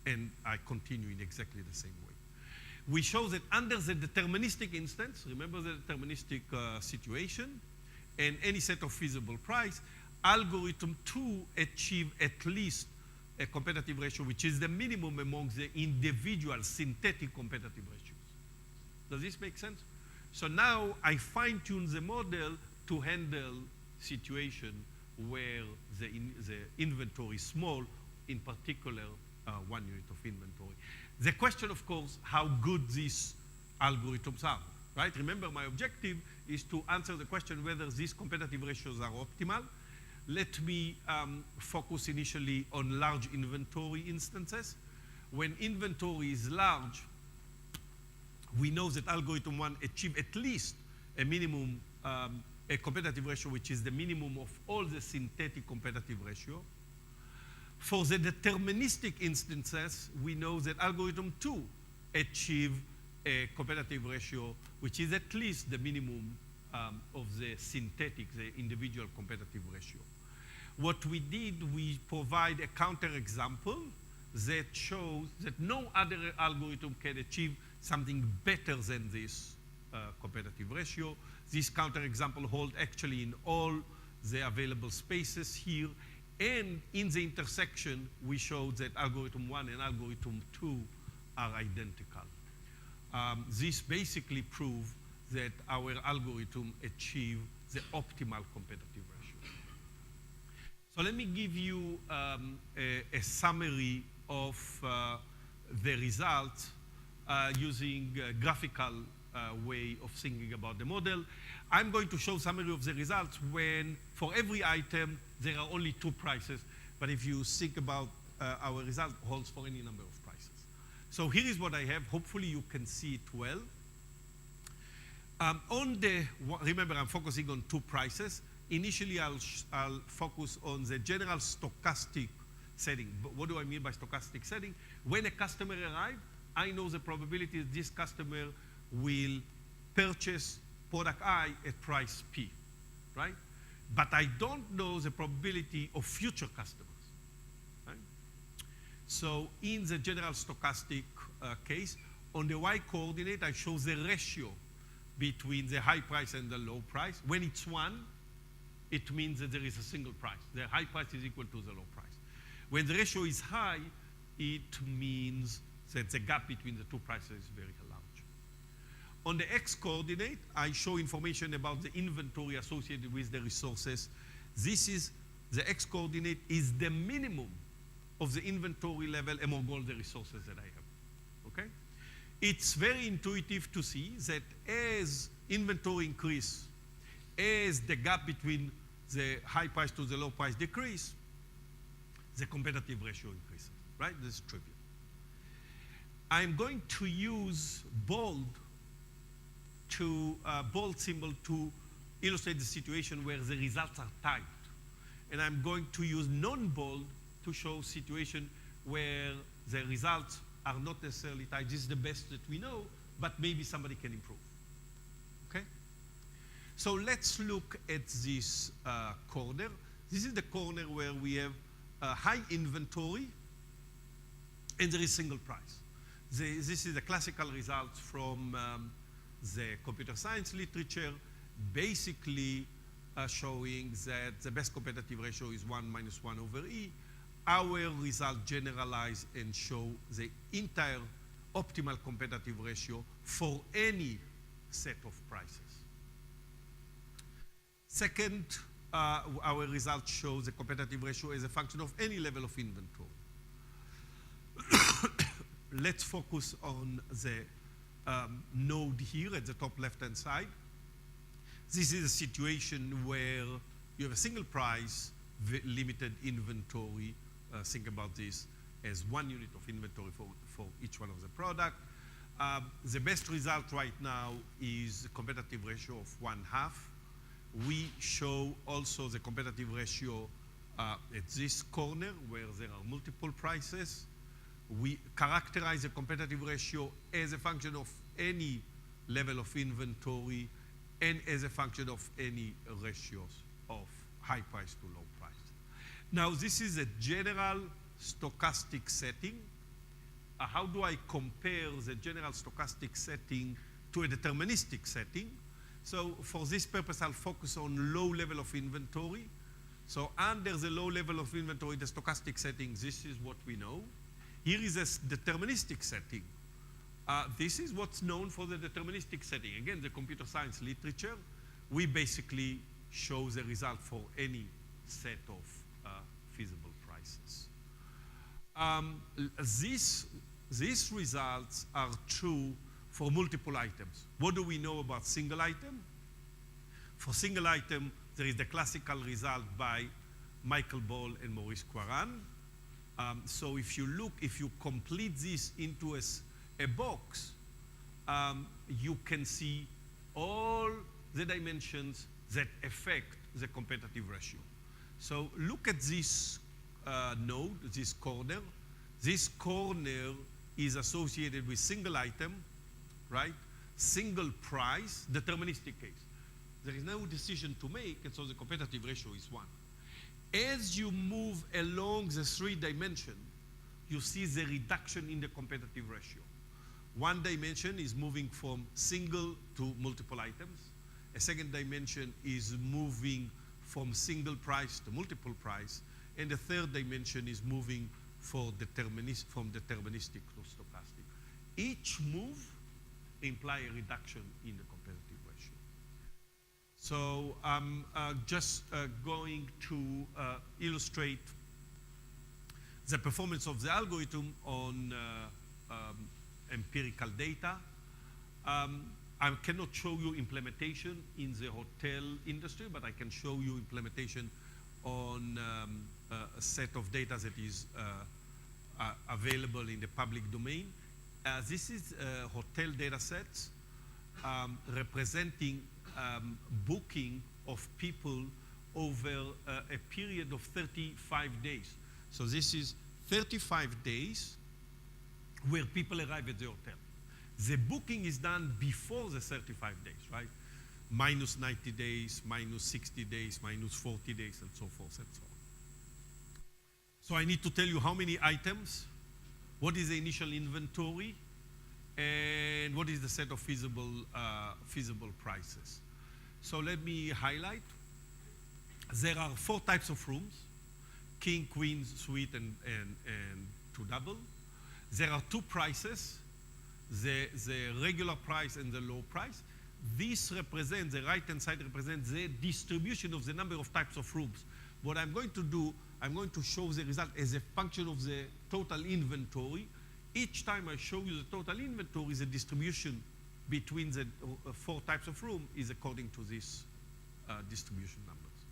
And I continue in exactly the same way. We show that under the deterministic instance, remember the deterministic situation, and any set of feasible price, algorithm 2 achieve at least a competitive ratio, which is the minimum among the individual synthetic competitive ratios. Does this make sense? So now I fine-tune the model to handle situation where the inventory is small, in particular 1 unit of inventory. The question, of course, how good these algorithms are, right? Remember, my objective is to answer the question whether these competitive ratios are optimal. Let me focus initially on large inventory instances. When inventory is large, we know that algorithm 1 achieves at least a minimum, a competitive ratio, which is the minimum of all the synthetic competitive ratio. For the deterministic instances, we know that algorithm 2 achieves a competitive ratio, which is at least the minimum of the synthetic, the individual competitive ratio. What we did, we provide a counterexample that shows that no other algorithm can achieve something better than this competitive ratio. This counterexample holds actually in all the available spaces here, and in the intersection, we show that algorithm 1 and algorithm 2 are identical. This basically proves that our algorithm achieves the optimal competitive ratio. So let me give you a summary of the results using a graphical way of thinking about the model. I'm going to show summary of the results when for every item there are only 2 prices, but if you think about our result holds for any number of prices. So here is what I have. Hopefully you can see it well. Remember I'm focusing on 2 prices. Initially I'll focus on the general stochastic setting. But what do I mean by stochastic setting? When a customer arrives, I know the probability that this customer will purchase product I at price P, right? But I don't know the probability of future customers, right? So in the general stochastic case, on the y coordinate, I show the ratio between the high price and the low price. When it's 1, it means that there is a single price. The high price is equal to the low price. When the ratio is high, it means that the gap between the 2 prices is very large. On the x coordinate, I show information about the inventory associated with the resources. This is, the x coordinate is the minimum of the inventory level among all the resources that I have, okay? It's very intuitive to see that as inventory increase, as the gap between the high price to the low price decrease, the competitive ratio increases, right? This is trivial. I'm going to use bold symbol to illustrate the situation where the results are tight. And I'm going to use non-bold to show situation where the results are not necessarily tight. This is the best that we know, but maybe somebody can improve, okay? So let's look at this corner. This is the corner where we have high inventory and there is single price. This is the classical results from the computer science literature, basically showing that the best competitive ratio is 1 minus 1 over E. Our result generalize and show the entire optimal competitive ratio for any set of prices. Second, our result shows the competitive ratio as a function of any level of inventory. Let's focus on the node here at the top left-hand side. This is a situation where you have a single price, limited inventory. Think about this as 1 unit of inventory for each one of the product. The best result right now is a competitive ratio of 1/2. We show also the competitive ratio at this corner where there are multiple prices. We characterize the competitive ratio as a function of any level of inventory and as a function of any ratios of high price to low price. Now, this is a general stochastic setting. How do I compare the general stochastic setting to a deterministic setting? So for this purpose, I'll focus on low level of inventory. So under the low level of inventory, the stochastic setting, this is what we know. Here is a deterministic setting. This is what's known for the deterministic setting. Again, the computer science literature, we basically show the result for any set of feasible prices. These results are true for multiple items. What do we know about single item? For single item, there is the classical result by Michael Ball and Maurice Quaran. So if you complete this into a box, you can see all the dimensions that affect the competitive ratio. So look at this node, this corner. This corner is associated with single item, right? Single price, deterministic case. There is no decision to make, and so the competitive ratio is 1. As you move along the 3 dimension, you see the reduction in the competitive ratio. 1 dimension is moving from single to multiple items. A second dimension is moving from single price to multiple price. And the third dimension is moving from deterministic to stochastic. Each move implies a reduction in the competitive ratio. So I'm just going to illustrate the performance of the algorithm on empirical data. I cannot show you implementation in the hotel industry, but I can show you implementation on a set of data that is available in the public domain. This is hotel data sets representing booking of people over a period of 35 days. So this is 35 days where people arrive at the hotel. The booking is done before the 35 days, right? Minus 90 days, minus 60 days, minus 40 days, and so forth and so on. So I need to tell you how many items, what is the initial inventory, and what is the set of feasible prices. So let me highlight. There are 4 types of rooms: king, queen, suite, and 2 double. There are 2 prices, the regular price and the low price. This represents, the right-hand side represents the distribution of the number of types of rooms. What I'm going to do, I'm going to show the result as a function of the total inventory. Each time I show you the total inventory, the distribution between the 4 types of room is according to this distribution numbers.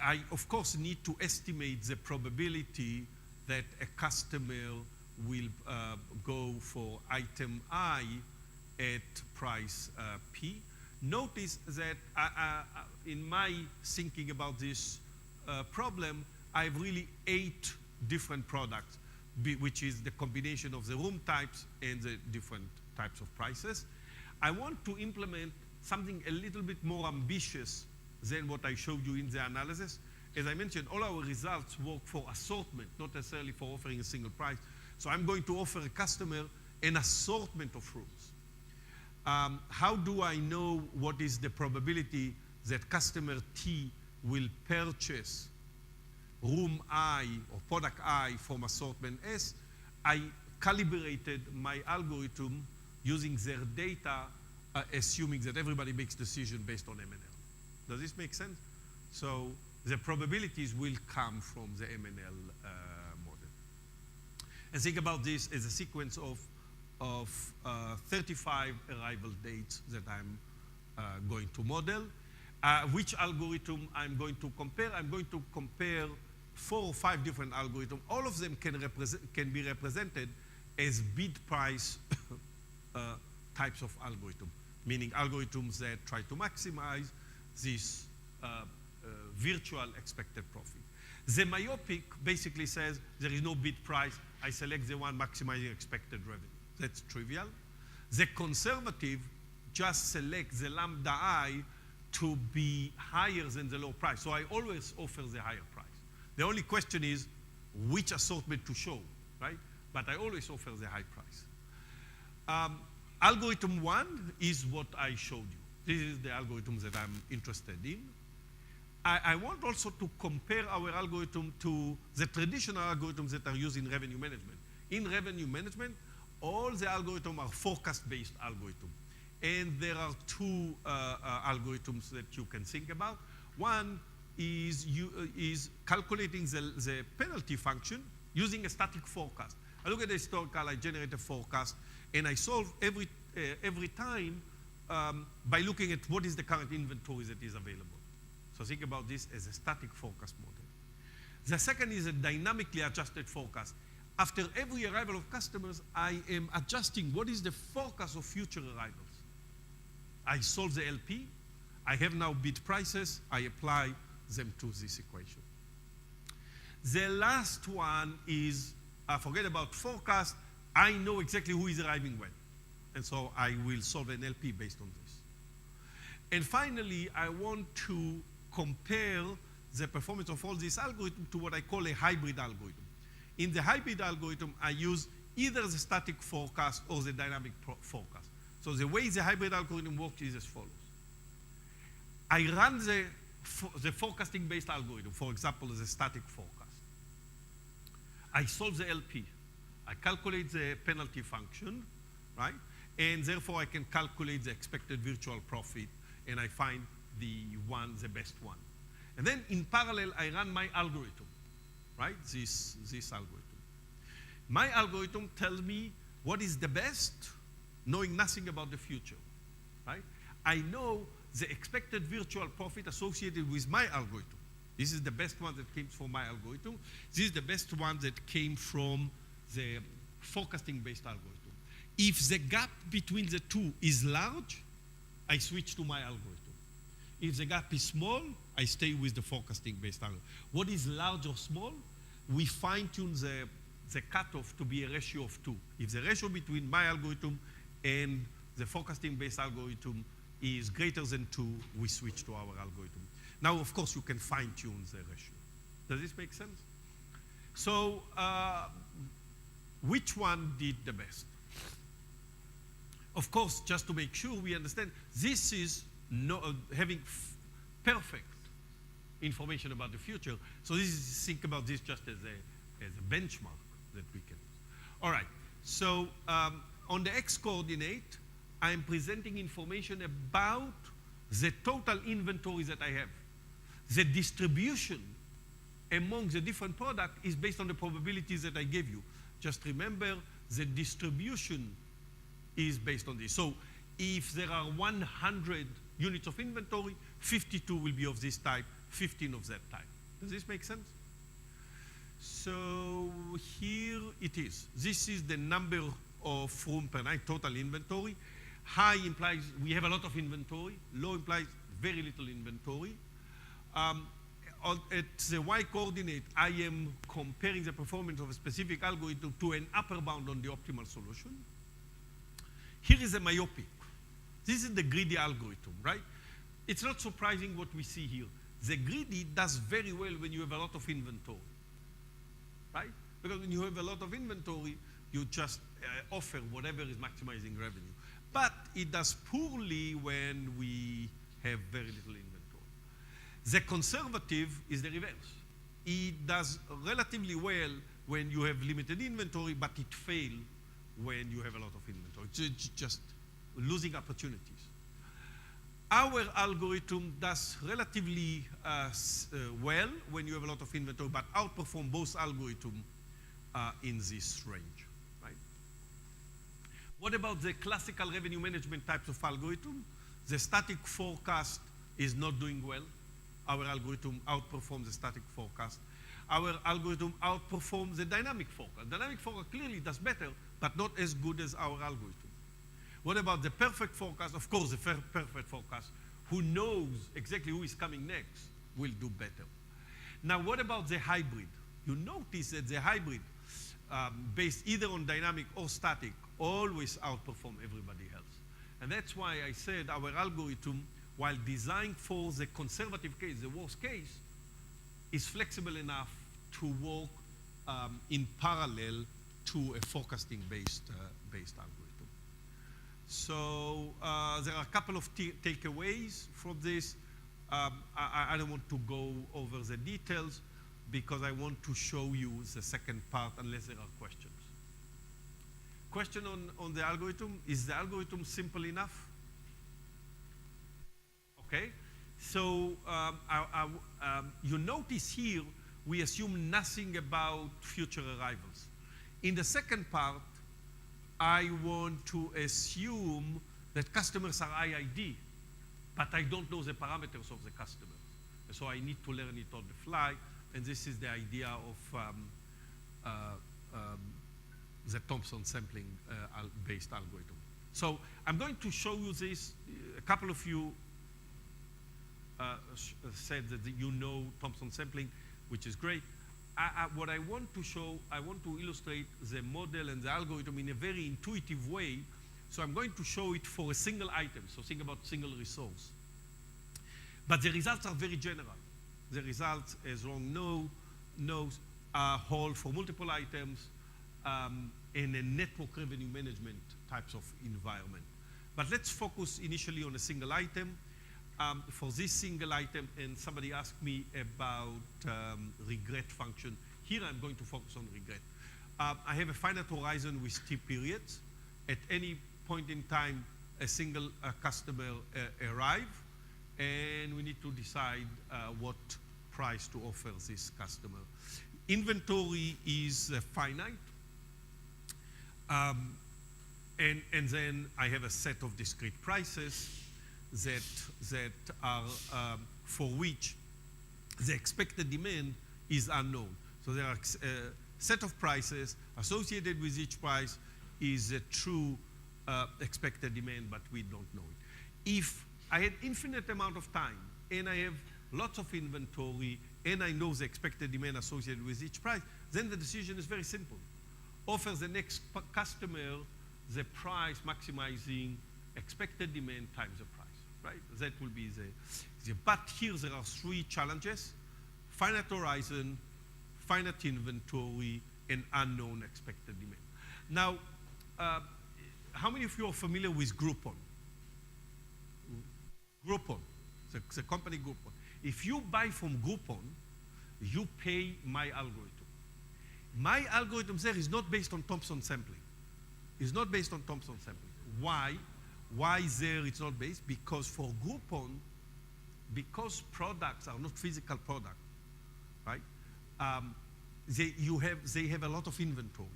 I, of course, need to estimate the probability that a customer will go for item I at price P. Notice that in my thinking about this problem, I have really 8 different products, which is the combination of the room types and the different types of prices. I want to implement something a little bit more ambitious than what I showed you in the analysis. As I mentioned, all our results work for assortment, not necessarily for offering a single price. So I'm going to offer a customer an assortment of rooms. How do I know what is the probability that customer T will purchase room I or product I from assortment S? I calibrated my algorithm using their data, assuming that everybody makes decision based on MNL. Does this make sense? So the probabilities will come from the MNL model. And think about this as a sequence of 35 arrival dates that I'm going to model. Which algorithm I'm going to compare? I'm going to compare 4 or 5 different algorithms. All of them can be represented as bid price types of algorithm, meaning algorithms that try to maximize this virtual expected profit. The myopic basically says there is no bid price. I select the one maximizing expected revenue. That's trivial. The conservative just selects the lambda I to be higher than the low price. So I always offer the higher price. The only question is which assortment to show, right? But I always offer the high price. Algorithm 1 is what I showed you. This is the algorithm that I'm interested in. I want also to compare our algorithm to the traditional algorithms that are used in revenue management. In revenue management, all the algorithms are forecast-based algorithms. And there are 2 algorithms that you can think about. One is calculating the penalty function using a static forecast. I look at the historical, I generate a forecast, and I solve every time by looking at what is the current inventory that is available. So think about this as a static forecast model. The second is a dynamically adjusted forecast. After every arrival of customers, I am adjusting what is the forecast of future arrivals. I solve the LP. I have now bid prices. I apply them to this equation. The last one is, forget about forecast. I know exactly who is arriving when. And so I will solve an LP based on this. And finally, I want to compare the performance of all these algorithms to what I call a hybrid algorithm. In the hybrid algorithm, I use either the static forecast or the dynamic forecast. So the way the hybrid algorithm works is as follows. I run the forecasting-based algorithm, for example, the static forecast. I solve the LP. I calculate the penalty function, right? And therefore, I can calculate the expected virtual profit, and I find the best one. And then in parallel, I run my algorithm, right? This algorithm. My algorithm tells me what is the best, knowing nothing about the future, right? I know the expected virtual profit associated with my algorithm. This is the best one that came from my algorithm. This is the best one that came from the forecasting-based algorithm. If the gap between the two is large, I switch to my algorithm. If the gap is small, I stay with the forecasting-based algorithm. What is large or small? We fine-tune the cutoff to be a ratio of 2. If the ratio between my algorithm and the forecasting-based algorithm is greater than 2, we switch to our algorithm. Now, of course, you can fine-tune the ratio. Does this make sense? So, which one did the best? Of course, just to make sure we understand, this is having perfect information about the future. So this is, think about this just as a benchmark that we can use. All right, so on the x-coordinate, I'm presenting information about the total inventory that I have. The distribution among the different products is based on the probabilities that I gave you. Just remember, the distribution is based on this. So if there are 100 units of inventory, 52 will be of this type, 15 of that type. Does this make sense? So here it is. This is the number of room per night, total inventory. High implies we have a lot of inventory. Low implies very little inventory. At the y-coordinate, I am comparing the performance of a specific algorithm to an upper bound on the optimal solution. Here is a myopic. This is the greedy algorithm, right? It's not surprising what we see here. The greedy does very well when you have a lot of inventory, right? Because when you have a lot of inventory, you just offer whatever is maximizing revenue. But it does poorly when we have very little inventory. The conservative is the reverse. It does relatively well when you have limited inventory, but it fails when you have a lot of inventory. It's just losing opportunities. Our algorithm does relatively well when you have a lot of inventory, but outperform both algorithms in this range, right? What about the classical revenue management types of algorithm? The static forecast is not doing well. Our algorithm outperforms the static forecast. Our algorithm outperforms the dynamic forecast. Dynamic forecast clearly does better, but not as good as our algorithm. What about the perfect forecast? Of course, the perfect forecast, who knows exactly who is coming next, will do better. Now, what about the hybrid? You notice that the hybrid, based either on dynamic or static, always outperform everybody else. And that's why I said our algorithm, while designed for the conservative case, the worst case, is flexible enough to work in parallel to a forecasting-based algorithm. So there are a couple of takeaways from this. I don't want to go over the details because I want to show you the second part unless there are questions. Question on the algorithm, is the algorithm simple enough? Okay, so you notice here we assume nothing about future arrivals. In the second part, I want to assume that customers are IID, but I don't know the parameters of the customer. So I need to learn it on the fly, and this is the idea of the Thompson sampling based algorithm. So I'm going to show you this. A couple of you said that you know Thompson sampling, which is great. What I want to show, I want to illustrate the model and the algorithm in a very intuitive way. So I'm going to show it for a single item. So think about single resource. But the results are very general. The results, as Ron knows, are hold for multiple items in a network revenue management types of environment. But let's focus initially on a single item. For this single item, and somebody asked me about regret function. Here I'm going to focus on regret. I have a finite horizon with T periods. At any point in time, a single customer arrive, and we need to decide what price to offer this customer. Inventory is finite, and then I have a set of discrete prices that are for which the expected demand is unknown. So there are a set of prices associated with each price is a true expected demand, but we don't know it. If I had infinite amount of time and I have lots of inventory and I know the expected demand associated with each price, then the decision is very simple. Offer the next customer the price maximizing expected demand times the price. Right? That will be but here there are three challenges: finite horizon, finite inventory, and unknown expected demand. Now, how many of you are familiar with Groupon? Groupon, the company Groupon. If you buy from Groupon, you pay my algorithm. My algorithm there is not based on Thompson sampling. It's not based on Thompson sampling. Why? Why there it's not based? Because for Groupon, because products are not physical products, right? They have a lot of inventory.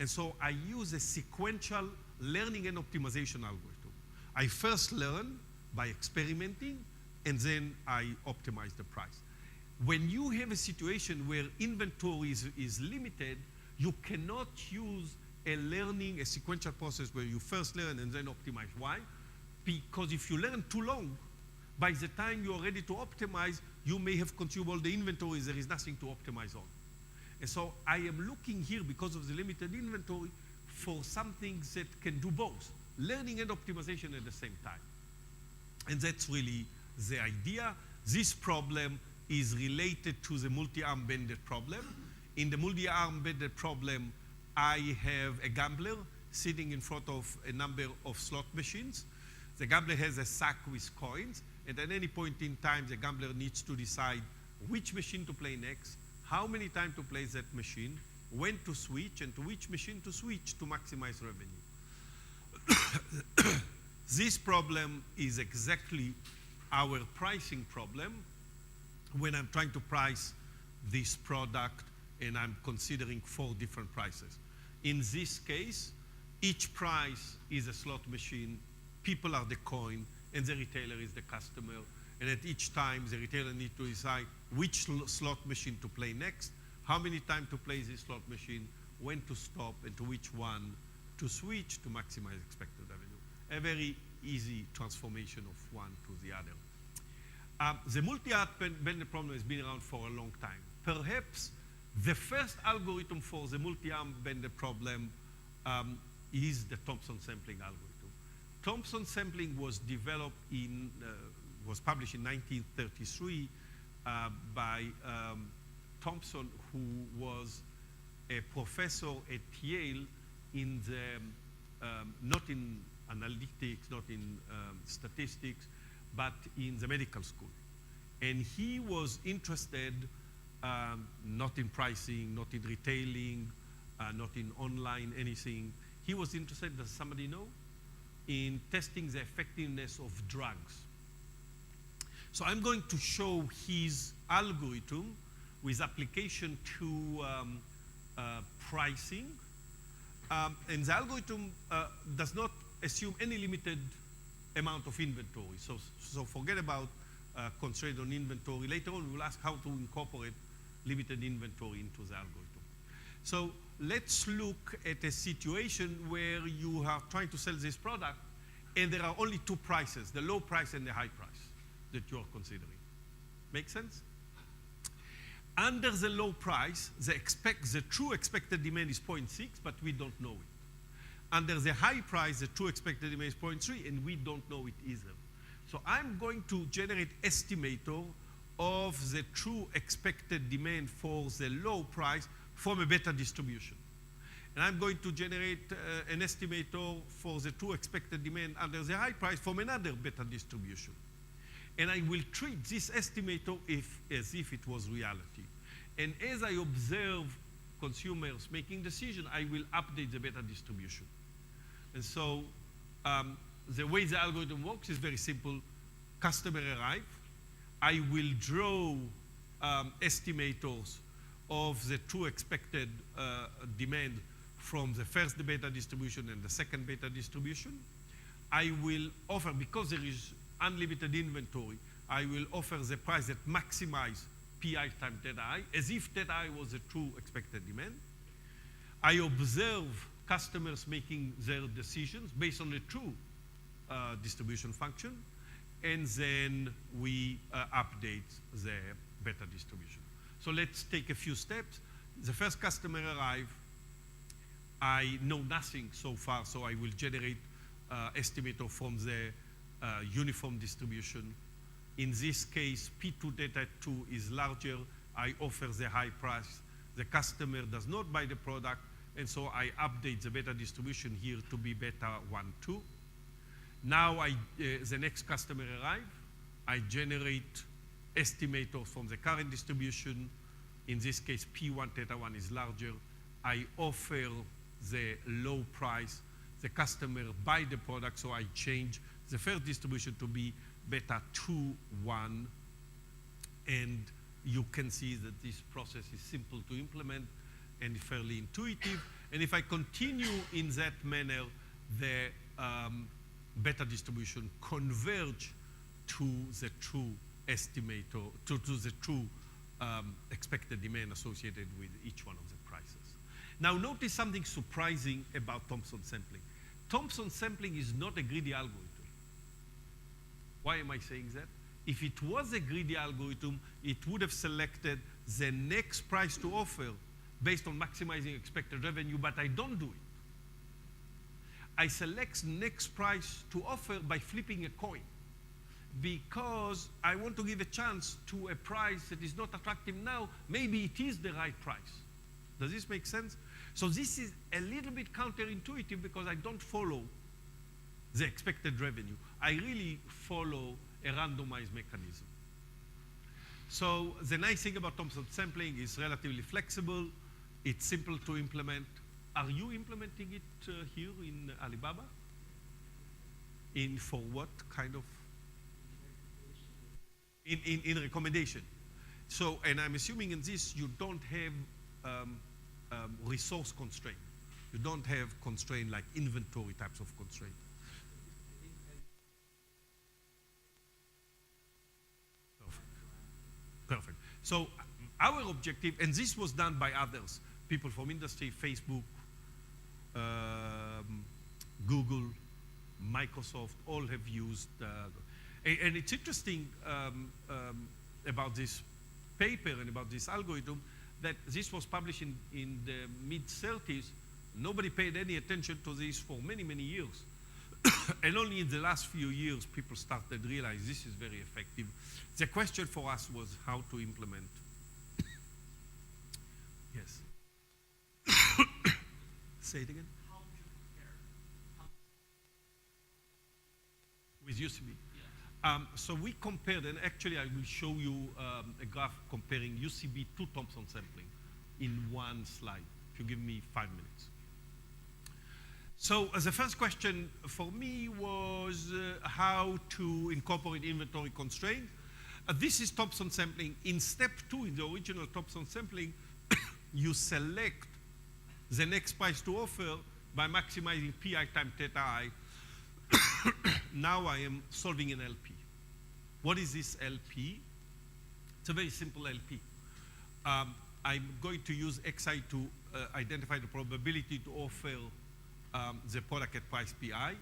And so I use a sequential learning and optimization algorithm. I first learn by experimenting, and then I optimize the price. When you have a situation where inventory is limited, you cannot use a sequential process where you first learn and then optimize. Why? Because if you learn too long, by the time you're ready to optimize, you may have consumed all the inventory, there is nothing to optimize on. And so I am looking here, because of the limited inventory, for something that can do both, learning and optimization at the same time. And that's really the idea. This problem is related to the multi-arm banded problem. In the multi-arm banded problem, I have a gambler sitting in front of a number of slot machines. The gambler has a sack with coins, and at any point in time, the gambler needs to decide which machine to play next, how many times to play that machine, when to switch, and to which machine to switch to maximize revenue. This problem is exactly our pricing problem when I'm trying to price this product and I'm considering 4 different prices. In this case, each price is a slot machine, people are the coin, and the retailer is the customer. And at each time, the retailer needs to decide which slot machine to play next, how many times to play this slot machine, when to stop, and to which one to switch to maximize expected revenue. A very easy transformation of one to the other. The multi-arm banded problem has been around for a long time. Perhaps the first algorithm for the multi-arm banded problem is the Thompson sampling algorithm. Thompson sampling was developed was published in 1933 by Thompson, who was a professor at Yale in the, not in analytics, not in statistics, but in the medical school. And he was interested not in pricing, not in retailing, not in online anything. He was interested, does somebody know, in testing the effectiveness of drugs. So I'm going to show his algorithm with application to pricing. And the algorithm does not assume any limited amount of inventory. So forget about constraint on inventory. Later on, we will ask how to incorporate limited inventory into the algorithm. So let's look at a situation where you are trying to sell this product and there are only two prices, the low price and the high price that you are considering. Make sense? Under the low price, the true expected demand is 0.6, but we don't know it. Under the high price, the true expected demand is 0.3, and we don't know it either. So I'm going to generate estimator of the true expected demand for the low price from a beta distribution. And I'm going to generate an estimator for the true expected demand under the high price from another beta distribution. And I will treat this estimator as if it was reality. And as I observe consumers making decisions, I will update the beta distribution. And so the way the algorithm works is very simple. Customer arrive. I will draw estimators of the true expected demand from the first beta distribution and the second beta distribution. I will offer, because there is unlimited inventory, I will offer the price that maximizes PI times theta I, as if theta I was the true expected demand. I observe customers making their decisions based on the true distribution function, and then we update the beta distribution. So let's take a few steps. The first customer arrive. I know nothing so far, so I will generate estimator from the uniform distribution. In this case, P2 theta 2 is larger. I offer the high price. The customer does not buy the product, and so I update the beta distribution here to be beta 1, 2. Now the next customer arrive. I generate estimators from the current distribution. In this case, P1 theta 1 is larger. I offer the low price. The customer buy the product, so I change the first distribution to be beta 2, 1. And you can see that this process is simple to implement and fairly intuitive. And if I continue in that manner, the beta distribution converge to the true estimator, to the true expected demand associated with each one of the prices. Now notice something surprising about Thompson sampling. Thompson sampling is not a greedy algorithm. Why am I saying that? If it was a greedy algorithm, it would have selected the next price to offer based on maximizing expected revenue, but I don't do it. I select next price to offer by flipping a coin, because I want to give a chance to a price that is not attractive now. Maybe it is the right price. Does this make sense? So this is a little bit counterintuitive because I don't follow the expected revenue. I really follow a randomized mechanism. So the nice thing about Thompson sampling is relatively flexible. It's simple to implement. Are you implementing it here in Alibaba? For what kind of? In recommendation. So, and I'm assuming in this you don't have resource constraint. You don't have constraint like inventory types of constraint. Perfect. So our objective, and this was done by others, people from industry, Facebook, Google, Microsoft, all have used, and it's interesting about this paper and about this algorithm that this was published in the mid-30s. Nobody paid any attention to this for many, many years. And only in the last few years, people started to realize this is very effective. The question for us was how to implement. Yes. Say it again. How would you compare? With UCB. Yeah. So we compared, and actually I will show you a graph comparing UCB to Thompson sampling in one slide, if you give me 5 minutes. So the first question for me was how to incorporate inventory constraint. This is Thompson sampling. In step 2, in the original Thompson sampling, you select the next price to offer by maximizing PI times theta I. Now I am solving an LP. What is this LP? It's a very simple LP. I'm going to use XI to identify the probability to offer the product at price PI.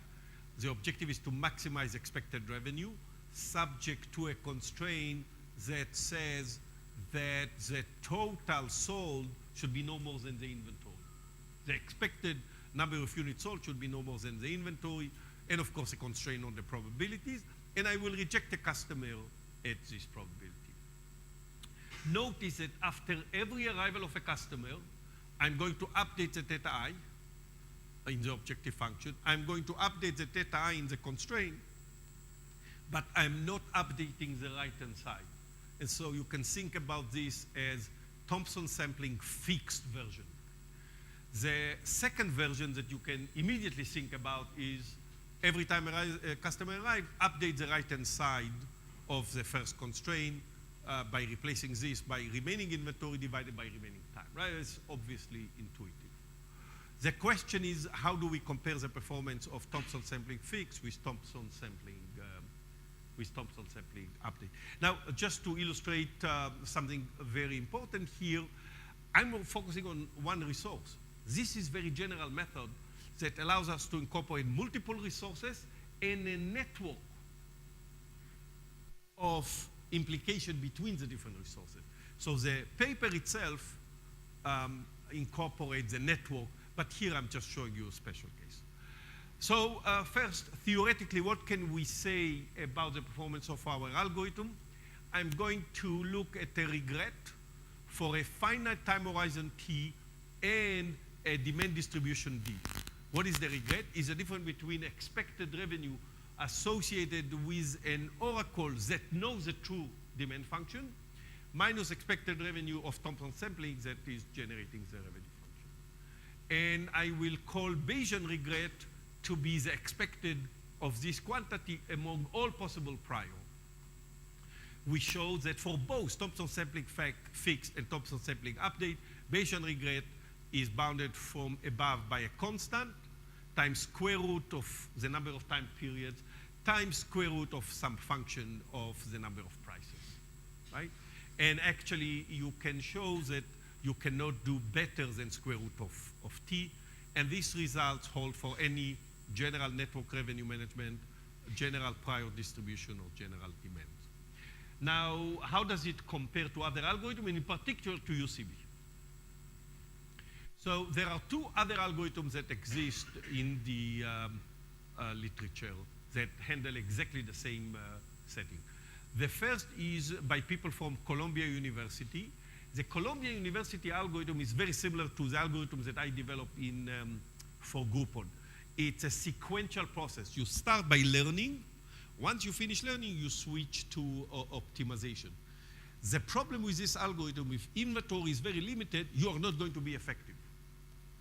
The objective is to maximize expected revenue, subject to a constraint that says that the total sold should be no more than the inventory. The expected number of units sold should be no more than the inventory, and of course a constraint on the probabilities, and I will reject the customer at this probability. Notice that after every arrival of a customer, I'm going to update the theta I in the objective function. I'm going to update the theta I in the constraint, but I'm not updating the right-hand side. And so you can think about this as Thompson sampling fixed version. The second version that you can immediately think about is every time a customer arrives, update the right-hand side of the first constraint by replacing this by remaining inventory divided by remaining time, right? It's obviously intuitive. The question is, how do we compare the performance of Thompson sampling fixed with Thompson sampling update? Now, just to illustrate something very important here, I'm focusing on one resource. This is a very general method that allows us to incorporate multiple resources and a network of implication between the different resources. So the paper itself incorporates the network, but here I'm just showing you a special case. So first, theoretically, what can we say about the performance of our algorithm? I'm going to look at a regret for a finite time horizon T and a demand distribution D. What is the regret? Is the difference between expected revenue associated with an oracle that knows the true demand function minus expected revenue of Thompson sampling that is generating the revenue function. And I will call Bayesian regret to be the expected of this quantity among all possible prior. We show that for both Thompson sampling fixed and Thompson sampling update, Bayesian regret is bounded from above by a constant times square root of the number of time periods times square root of some function of the number of prices, right? And actually, you can show that you cannot do better than square root of T, and these results hold for any general network revenue management, general prior distribution, or general demand. Now, how does it compare to other algorithms, and in particular to UCB? So there are two other algorithms that exist in the literature that handle exactly the same setting. The first is by people from Columbia University. The Columbia University algorithm is very similar to the algorithms that I developed for Groupon. It's a sequential process. You start by learning. Once you finish learning, you switch to optimization. The problem with this algorithm, if inventory is very limited, you are not going to be effective,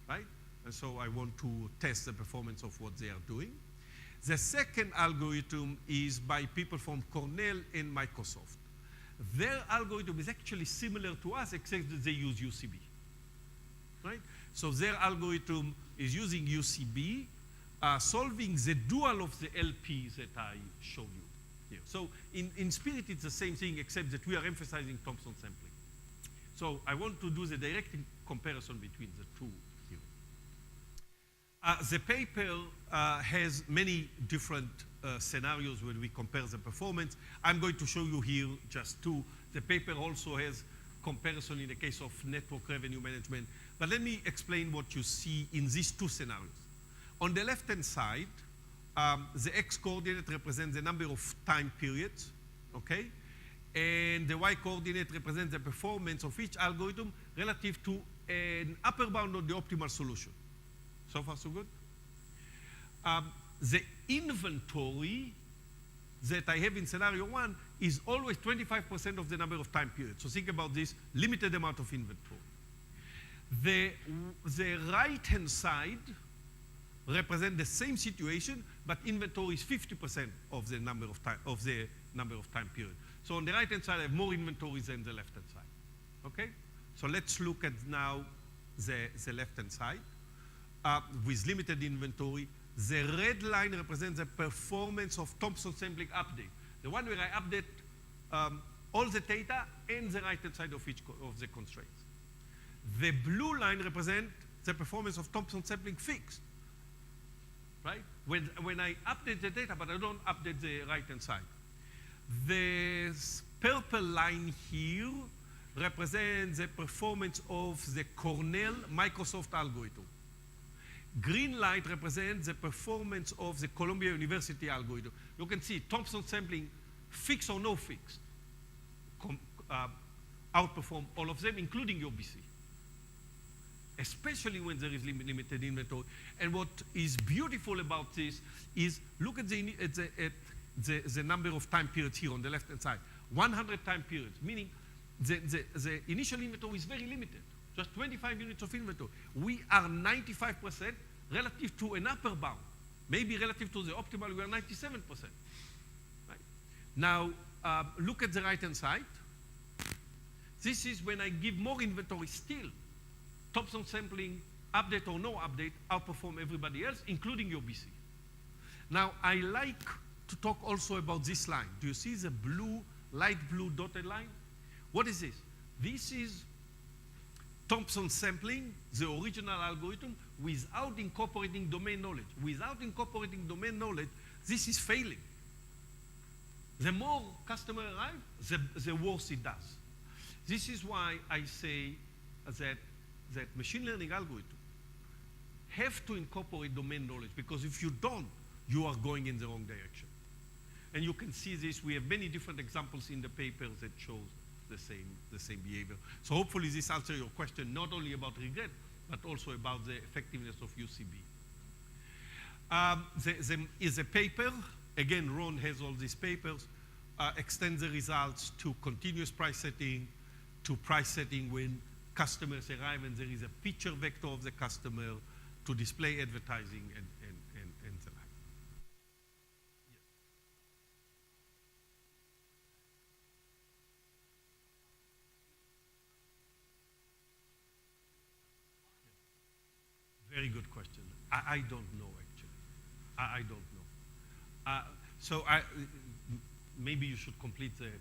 right? And so I want to test the performance of what they are doing. The second algorithm is by people from Cornell and Microsoft. Their algorithm is actually similar to us, except that they use UCB, right? So their algorithm is using UCB, solving the dual of the LP that I showed you here. So in spirit, it's the same thing, except that we are emphasizing Thompson sampling. So I want to do the direct comparison between the two here. The paper has many different scenarios when we compare the performance. I'm going to show you here just two. The paper also has comparison in the case of network revenue management. But let me explain what you see in these two scenarios. On the left-hand side, the x-coordinate represents the number of time periods, okay? And the y-coordinate represents the performance of each algorithm relative to an upper bound on the optimal solution. So far, so good? The inventory that I have in scenario one is always 25% of the number of time periods. So think about this, limited amount of inventory. The right-hand side represent the same situation, but inventory is 50% of the number of time period. So on the right-hand side, I have more inventory than the left-hand side. Okay? So let's look at now the left-hand side with limited inventory. The red line represents the performance of Thompson sampling update. The one where I update all the data and the right-hand side of each of the constraints. The blue line represents the performance of Thompson sampling fixed, right? When I update the data, but I don't update the right-hand side. The purple line here represents the performance of the Cornell Microsoft algorithm. Green light represents the performance of the Columbia University algorithm. You can see Thompson sampling, fixed or no fixed, outperform all of them, including your BC. Especially when there is limited inventory. And what is beautiful about this is look at the number of time periods here on the left-hand side. 100 time periods, meaning the initial inventory is very limited, just 25 units of inventory. We are 95% relative to an upper bound. Maybe relative to the optimal, we are 97%. Right? Now, look at the right-hand side. This is when I give more inventory still. Thompson sampling, update or no update, outperform everybody else, including your BC. Now, I like to talk also about this line. Do you see the blue, light blue dotted line? What is this? This is Thompson sampling, the original algorithm, without incorporating domain knowledge. Without incorporating domain knowledge, this is failing. The more customer arrive, the worse it does. This is why I say that machine learning algorithms have to incorporate domain knowledge, because if you don't, you are going in the wrong direction. And you can see this. We have many different examples in the papers that show the same behavior. So hopefully this answers your question, not only about regret, but also about the effectiveness of UCB. There is a paper, again, Ron has all these papers, extends the results to continuous price setting, to price setting when customers arrive and there is a picture vector of the customer, to display advertising and the like. Very good question. I don't know, actually. I don't know. So maybe you should complete the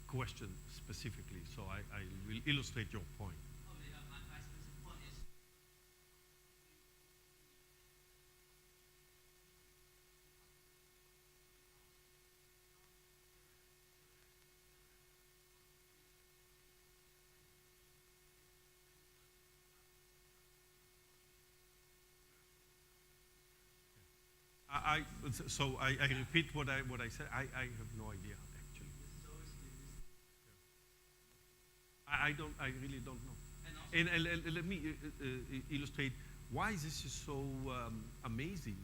question specifically, so I will illustrate your point. Okay, my specific point is I repeat what I said. I have no idea, actually. I really don't know. And let me illustrate why this is so amazing.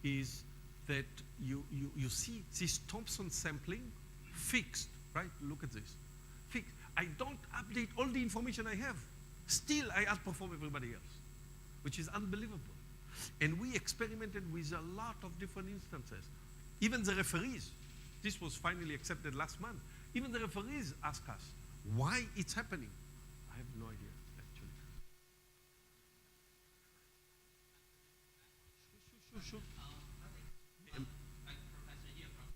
Is that you see this Thompson sampling fixed, right? Look at this, fixed. I don't update all the information I have. Still, I outperform everybody else, which is unbelievable. And we experimented with a lot of different instances. Even the referees, this was finally accepted last month. Even the referees ask us why it's happening. I have no idea, actually. Sure. I think like Professor here from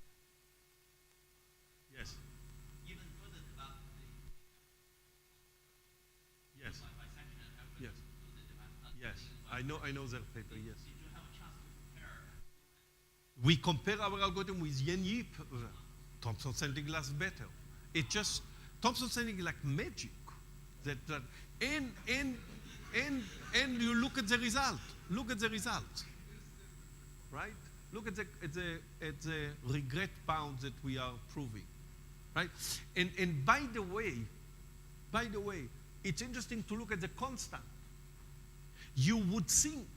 Yes. even further develop Yes. by section and effort Yes. to the development. Yes. I know their paper. Yes. Did you have a chance to compare? We compare our algorithm with Yen Yip. Thompson sampling lasts better. It just Thompson sampling is like magic. And you look at the result. Look at the result. Right? Look at the regret bound that we are proving. Right? And by the way, it's interesting to look at the constant. You would think,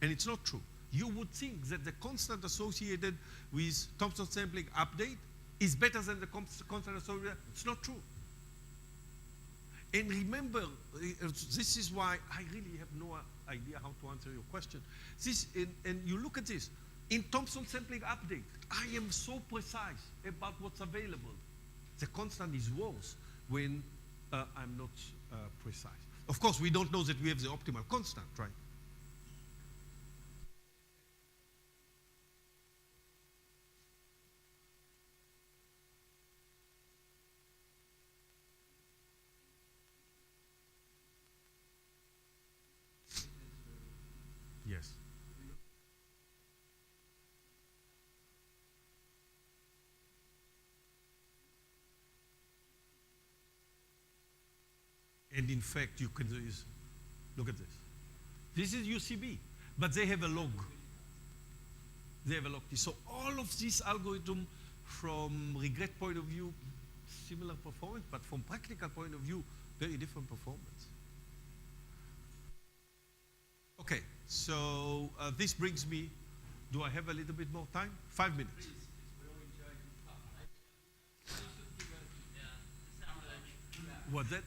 and it's not true, you would think that the constant associated with Thompson sampling update is better than the constant associated. It's not true. And remember, this is why I really have no idea how to answer your question. And you look at this. In Thompson sampling update, I am so precise about what's available. The constant is worse when I'm not precise. Of course, we don't know that we have the optimal constant, right? And in fact, you can use, look at this. This is UCB, but they have a log. They have a log. So all of this algorithm, from regret point of view, similar performance, but from practical point of view, very different performance. Okay, so this brings me, do I have a little bit more time? 5 minutes. What's that?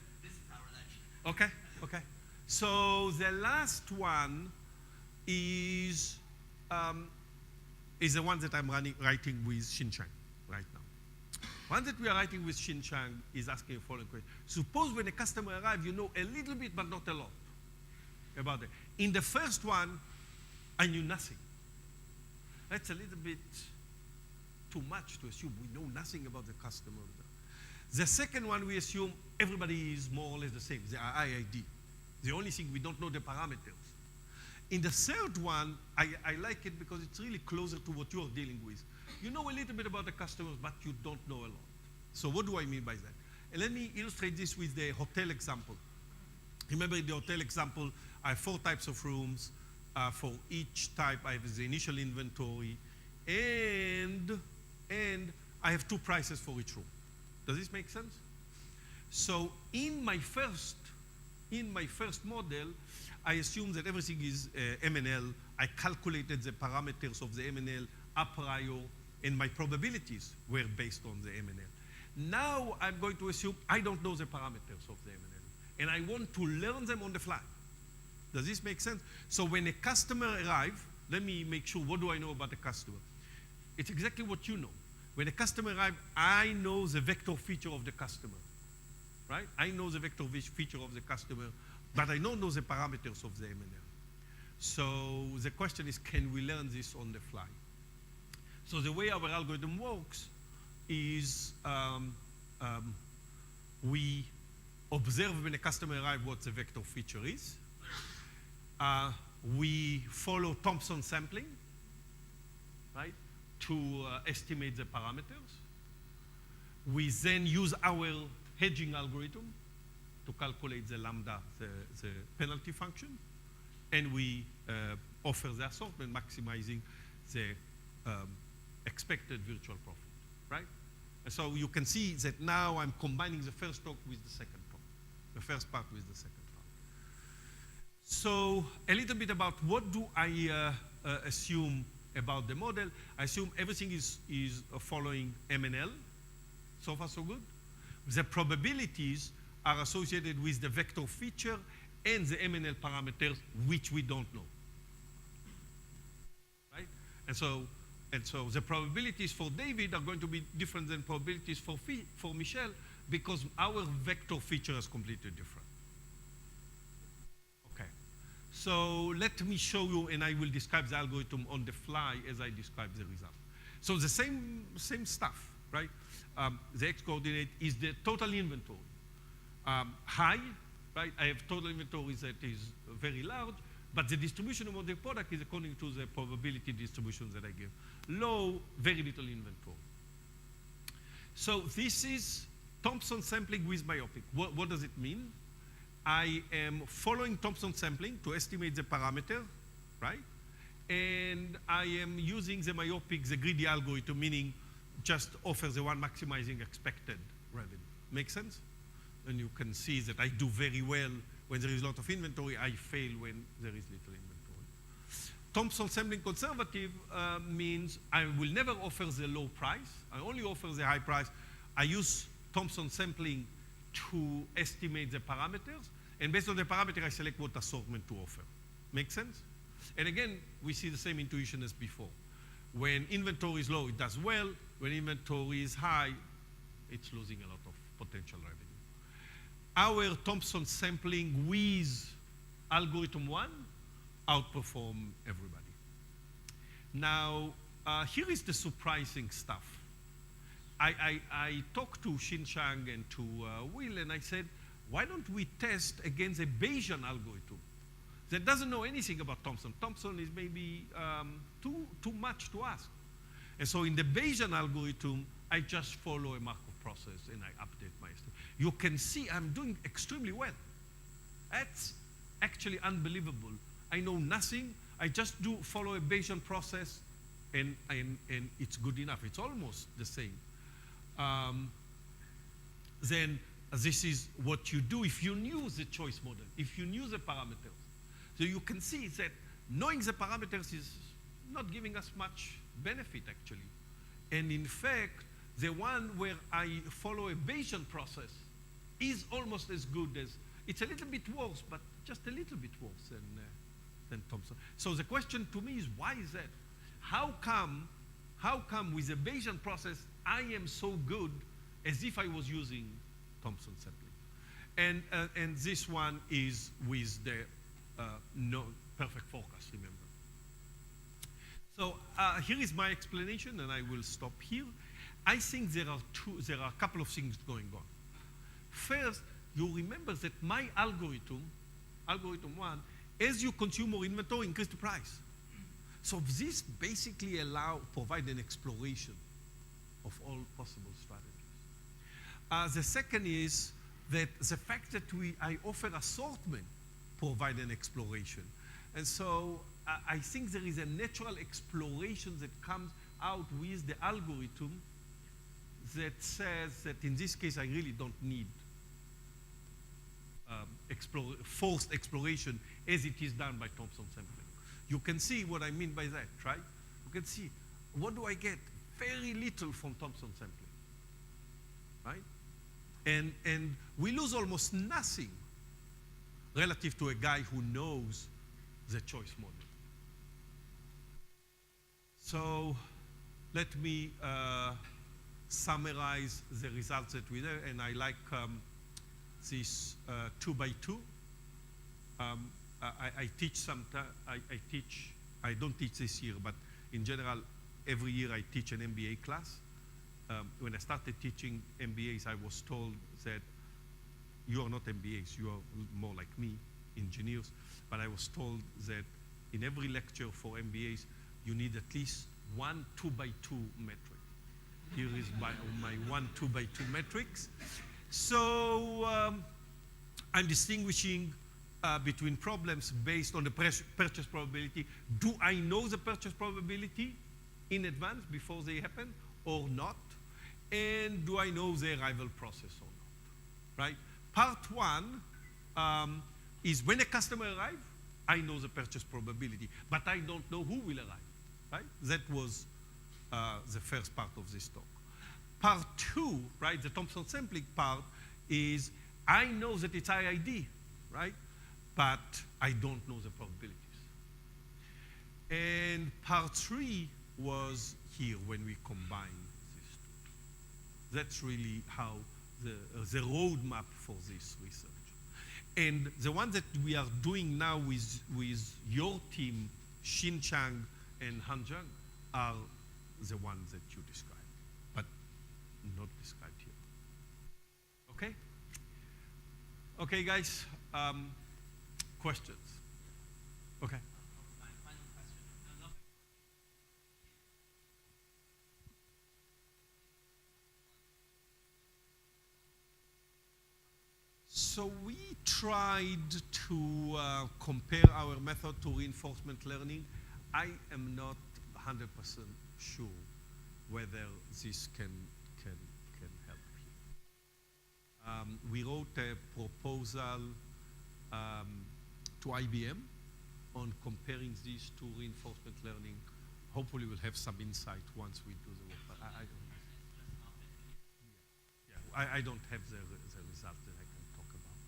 Okay, okay. So the last one is the one that I'm writing with Xinjiang right now. One that we are writing with Xinjiang is asking the following question. Suppose when a customer arrives, you know a little bit but not a lot about it. In the first one, I knew nothing. That's a little bit too much to assume we know nothing about the customer. The second one, we assume everybody is more or less the same. They are IID. The only thing, we don't know the parameters. In the third one, I like it because it's really closer to what you are dealing with. You know a little bit about the customers, but you don't know a lot. So what do I mean by that? And let me illustrate this with the hotel example. Remember in the hotel example, I have 4 types of rooms. For each type, I have the initial inventory, and I have 2 prices for each room. Does this make sense? So in my first model, I assume that everything is MNL. I calculated the parameters of the MNL a prior, and my probabilities were based on the MNL. Now I'm going to assume I don't know the parameters of the MNL, and I want to learn them on the fly. Does this make sense? So when a customer arrives, let me make sure, what do I know about the customer? It's exactly what you know. When a customer arrives, I know the vector feature of the customer, right? I know the vector feature of the customer, but I don't know the parameters of the MNL. So the question is, can we learn this on the fly? So the way our algorithm works is we observe when a customer arrives what the vector feature is. We follow Thompson sampling, right, to estimate the parameters. We then use our hedging algorithm to calculate the lambda, the penalty function, and we offer the assortment maximizing the expected virtual profit, right? And so you can see that now I'm combining the first talk with the second talk, the first part with the second part. So a little bit about what do I assume about the model. I assume everything is following MNL. So far, so good. The probabilities are associated with the vector feature and the MNL parameters, which we don't know. Right? And so the probabilities for David are going to be different than probabilities for Michelle because our vector feature is completely different. Okay. So let me show you, and I will describe the algorithm on the fly as I describe the result. So the same stuff, right? The x-coordinate is the total inventory. High, right? I have total inventory that is very large, but the distribution of the product is according to the probability distribution that I give. Low, very little inventory. So this is Thompson sampling with myopic. What does it mean? I am following Thompson sampling to estimate the parameter, right? And I am using the myopic, the greedy algorithm, meaning just offer the one maximizing expected revenue. Make sense? And you can see that I do very well when there is a lot of inventory. I fail when there is little inventory. Thompson sampling conservative means I will never offer the low price. I only offer the high price. I use Thompson sampling to estimate the parameters. And based on the parameter, I select what assortment to offer. Make sense? And again, we see the same intuition as before. When inventory is low, it does well. When inventory is high, it's losing a lot of potential revenue. Our Thompson sampling with algorithm 1 outperform everybody. Now, here is the surprising stuff. I talked to Xinjiang and to Will, and I said, why don't we test against a Bayesian algorithm that doesn't know anything about Thompson? Thompson is maybe too much to ask. And so in the Bayesian algorithm, I just follow a Markov process and I update my estimate. You can see I'm doing extremely well. That's actually unbelievable. I know nothing. I just do follow a Bayesian process, and it's good enough. It's almost the same. Then this is what you do if you knew the choice model, if you knew the parameters. So you can see that knowing the parameters is not giving us much benefit, actually. And in fact, the one where I follow a Bayesian process is almost as good as, it's a little bit worse, but just a little bit worse than Thompson. So the question to me is, why is that? How come with a Bayesian process I am so good as if I was using Thompson sampling? And this one is with the no perfect forecast, remember. So here is my explanation, and I will stop here. I think there are a couple of things going on. First, you remember that my algorithm one, as you consume more inventory, increase the price. So this basically provide an exploration of all possible strategies. The second is that the fact that I offer assortment provide an exploration. And so I think there is a natural exploration that comes out with the algorithm that says that in this case I really don't need forced exploration as it is done by Thompson sampling. You can see what I mean by that, right? You can see, what do I get? Very little from Thompson sampling, right? And we lose almost nothing relative to a guy who knows the choice model. So let me summarize the results that we did, and I like this 2 by 2. I teach sometimes. I don't teach this year, but in general, every year I teach an MBA class. When I started teaching MBAs, I was told that you are not MBAs, you are more like me, engineers. But I was told that in every lecture for MBAs, you need at least one 2 by 2 metric. Here is my 1 2 by 2 metrics. So I'm distinguishing between problems based on the purchase probability. Do I know the purchase probability in advance before they happen or not? And do I know the arrival process or not, right? Part 1 is when a customer arrives, I know the purchase probability, but I don't know who will arrive, right? That was the first part of this talk. Part 2, right, the Thompson sampling part, is I know that it's IID, right? But I don't know the probabilities. And part 3 was here when we combine these two. That's really how the roadmap for this research. And the one that we are doing now with your team, Xin Chang and Han Zhang, are the ones that you described, but not described here. Okay? Okay, guys. Questions? Okay. My final question. So we tried to compare our method to reinforcement learning. I am not 100% sure whether this can help here. We wrote a proposal to IBM on comparing these to reinforcement learning. Hopefully we'll have some insight once we do the work. But I don't have the result that I can talk about.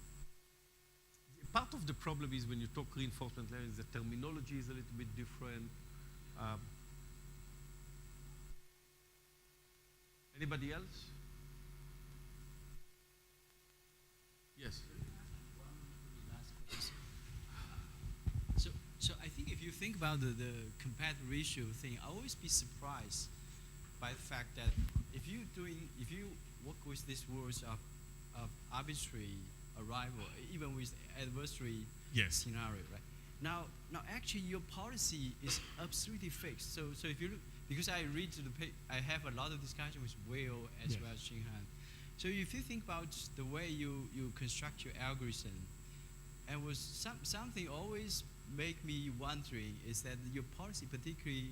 Part of the problem is when you talk reinforcement learning, the terminology is a little bit different. Anybody else? Yes. So I think if you think about the compared ratio thing, I always be surprised by the fact that if you work with these words of arbitrary arrival, even with adversary scenario, right? Now actually your policy is absolutely fixed. So if you look, because I read I have a lot of discussion with Will as well as Xinhan. So if you think about the way you construct your algorithm, and was something always make me wondering is that your policy, particularly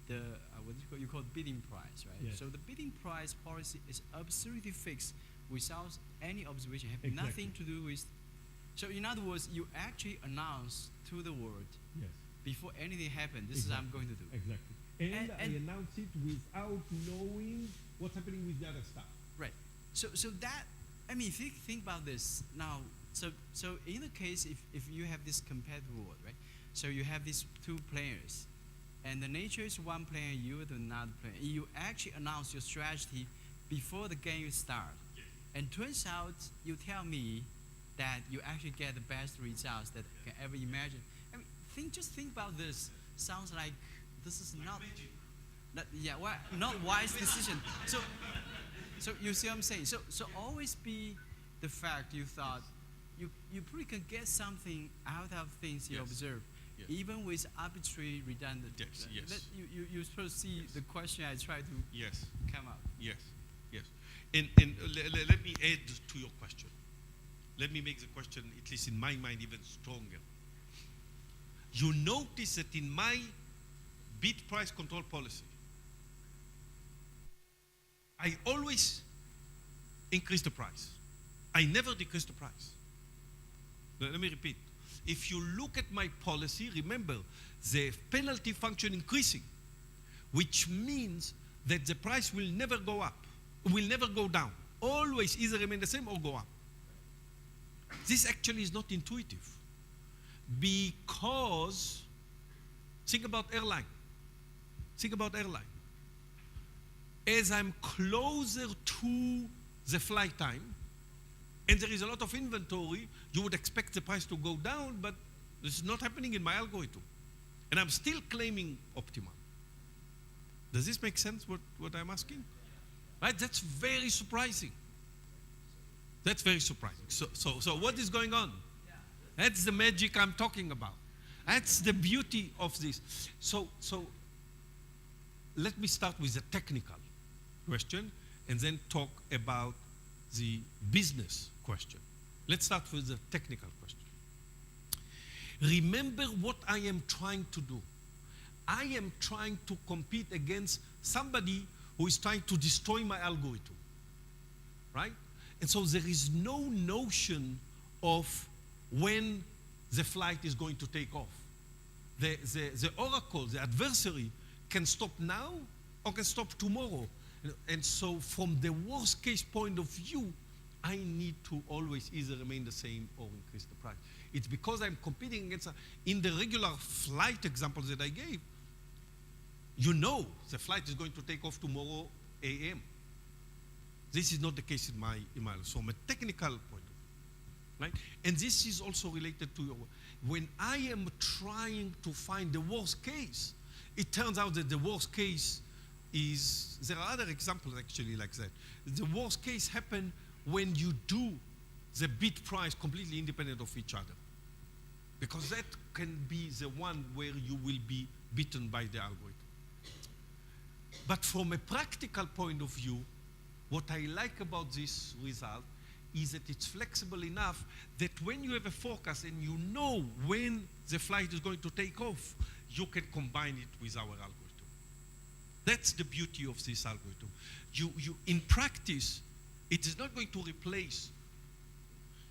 the what you call bidding price, right? Yes. So the bidding price policy is absolutely fixed without any observation, have Exactly. nothing to do with. So in other words, you actually announce to the world Yes. before anything happened, this is what I'm going to do. Exactly. And I And- announce it without knowing what's happening with the other stuff. Right. So that, I mean, think about this now. So in the case, if you have this competitive world, right? So you have these two players, and the nature is one player, you are the another player. You actually announce your strategy before the game starts. And turns out, you tell me that you actually get the best results that you can ever imagine. I mean, just think about this. Sounds like this is not, not wise decision. So you see what I'm saying? So always be the fact you thought you probably can get something out of things you Yes. observe, Yes. even with arbitrary redundant. Yes. You supposed to see the question I try to Yes. come up. Yes, yes. And let me add to your question. Let me make the question, at least in my mind, even stronger. You notice that in my bid price control policy, I always increase the price. I never decrease the price. Let me repeat. If you look at my policy, remember the penalty function increasing, which means that the price will never go up, will never go down. Always either remain the same or go up. This actually is not intuitive, because think about airline. Think about airline. As I'm closer to the flight time, and there is a lot of inventory, you would expect the price to go down, but this is not happening in my algorithm. And I'm still claiming optimal. Does this make sense, what I'm asking? Right? That's very surprising. That's very surprising. So what is going on? That's the magic I'm talking about. That's the beauty of this. So let me start with the technical question and then talk about the business question. Let's start with the technical question. Remember what I am trying to do. I am trying to compete against somebody who is trying to destroy my algorithm, right? And so there is no notion of when the flight is going to take off. The oracle, the adversary, can stop now or can stop tomorrow. And so from the worst case point of view, I need to always either remain the same or increase the price. It's because I'm competing against, in the regular flight examples that I gave, you know the flight is going to take off tomorrow a.m. This is not the case in my so from a technical point of view, right? And this is also related to your, when I am trying to find the worst case, it turns out that the worst case is, there are other examples actually like that. The worst case happen when you do the bid price completely independent of each other. Because that can be the one where you will be beaten by the algorithm. But from a practical point of view, what I like about this result is that it's flexible enough that when you have a forecast and you know when the flight is going to take off, you can combine it with our algorithm. That's the beauty of this algorithm. You in practice, it is not going to replace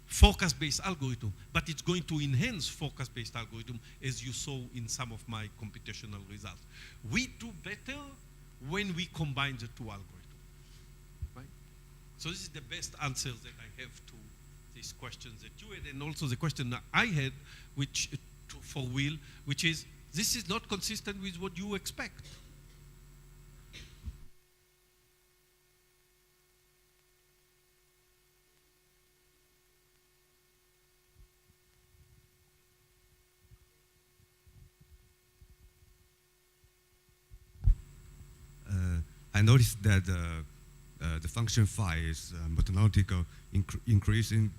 forecast-based algorithm, but it's going to enhance forecast-based algorithm, as you saw in some of my computational results. We do better when we combine the two algorithms, right? So this is the best answer that I have to these questions that you had, and also the question that I had, which for Will, which is, this is not consistent with what you expect. I noticed that the function phi is mathematical increasing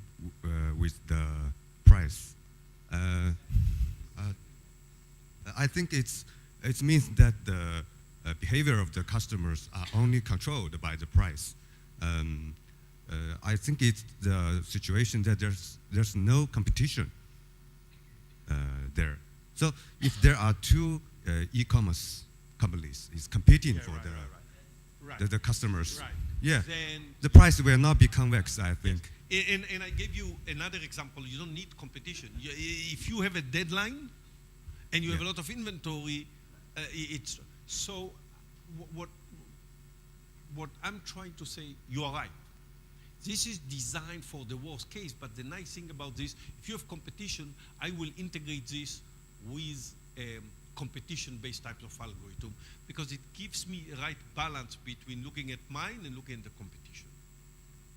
with the price. I think it means that the behavior of the customers are only controlled by the price. I think it's the situation that there's no competition there. So if there are two e-commerce companies is competing Yeah, for right. the customers, Right. yeah, Then, the price will not be convex, I think. and I gave you another example. You don't need competition. If you have a deadline and you have a Yeah. lot of inventory, it's so. What I'm trying to say, you are right. This is designed for the worst case, but the nice thing about this, if you have competition, I will integrate this with competition-based types of algorithm because it gives me a right balance between looking at mine and looking at the competition.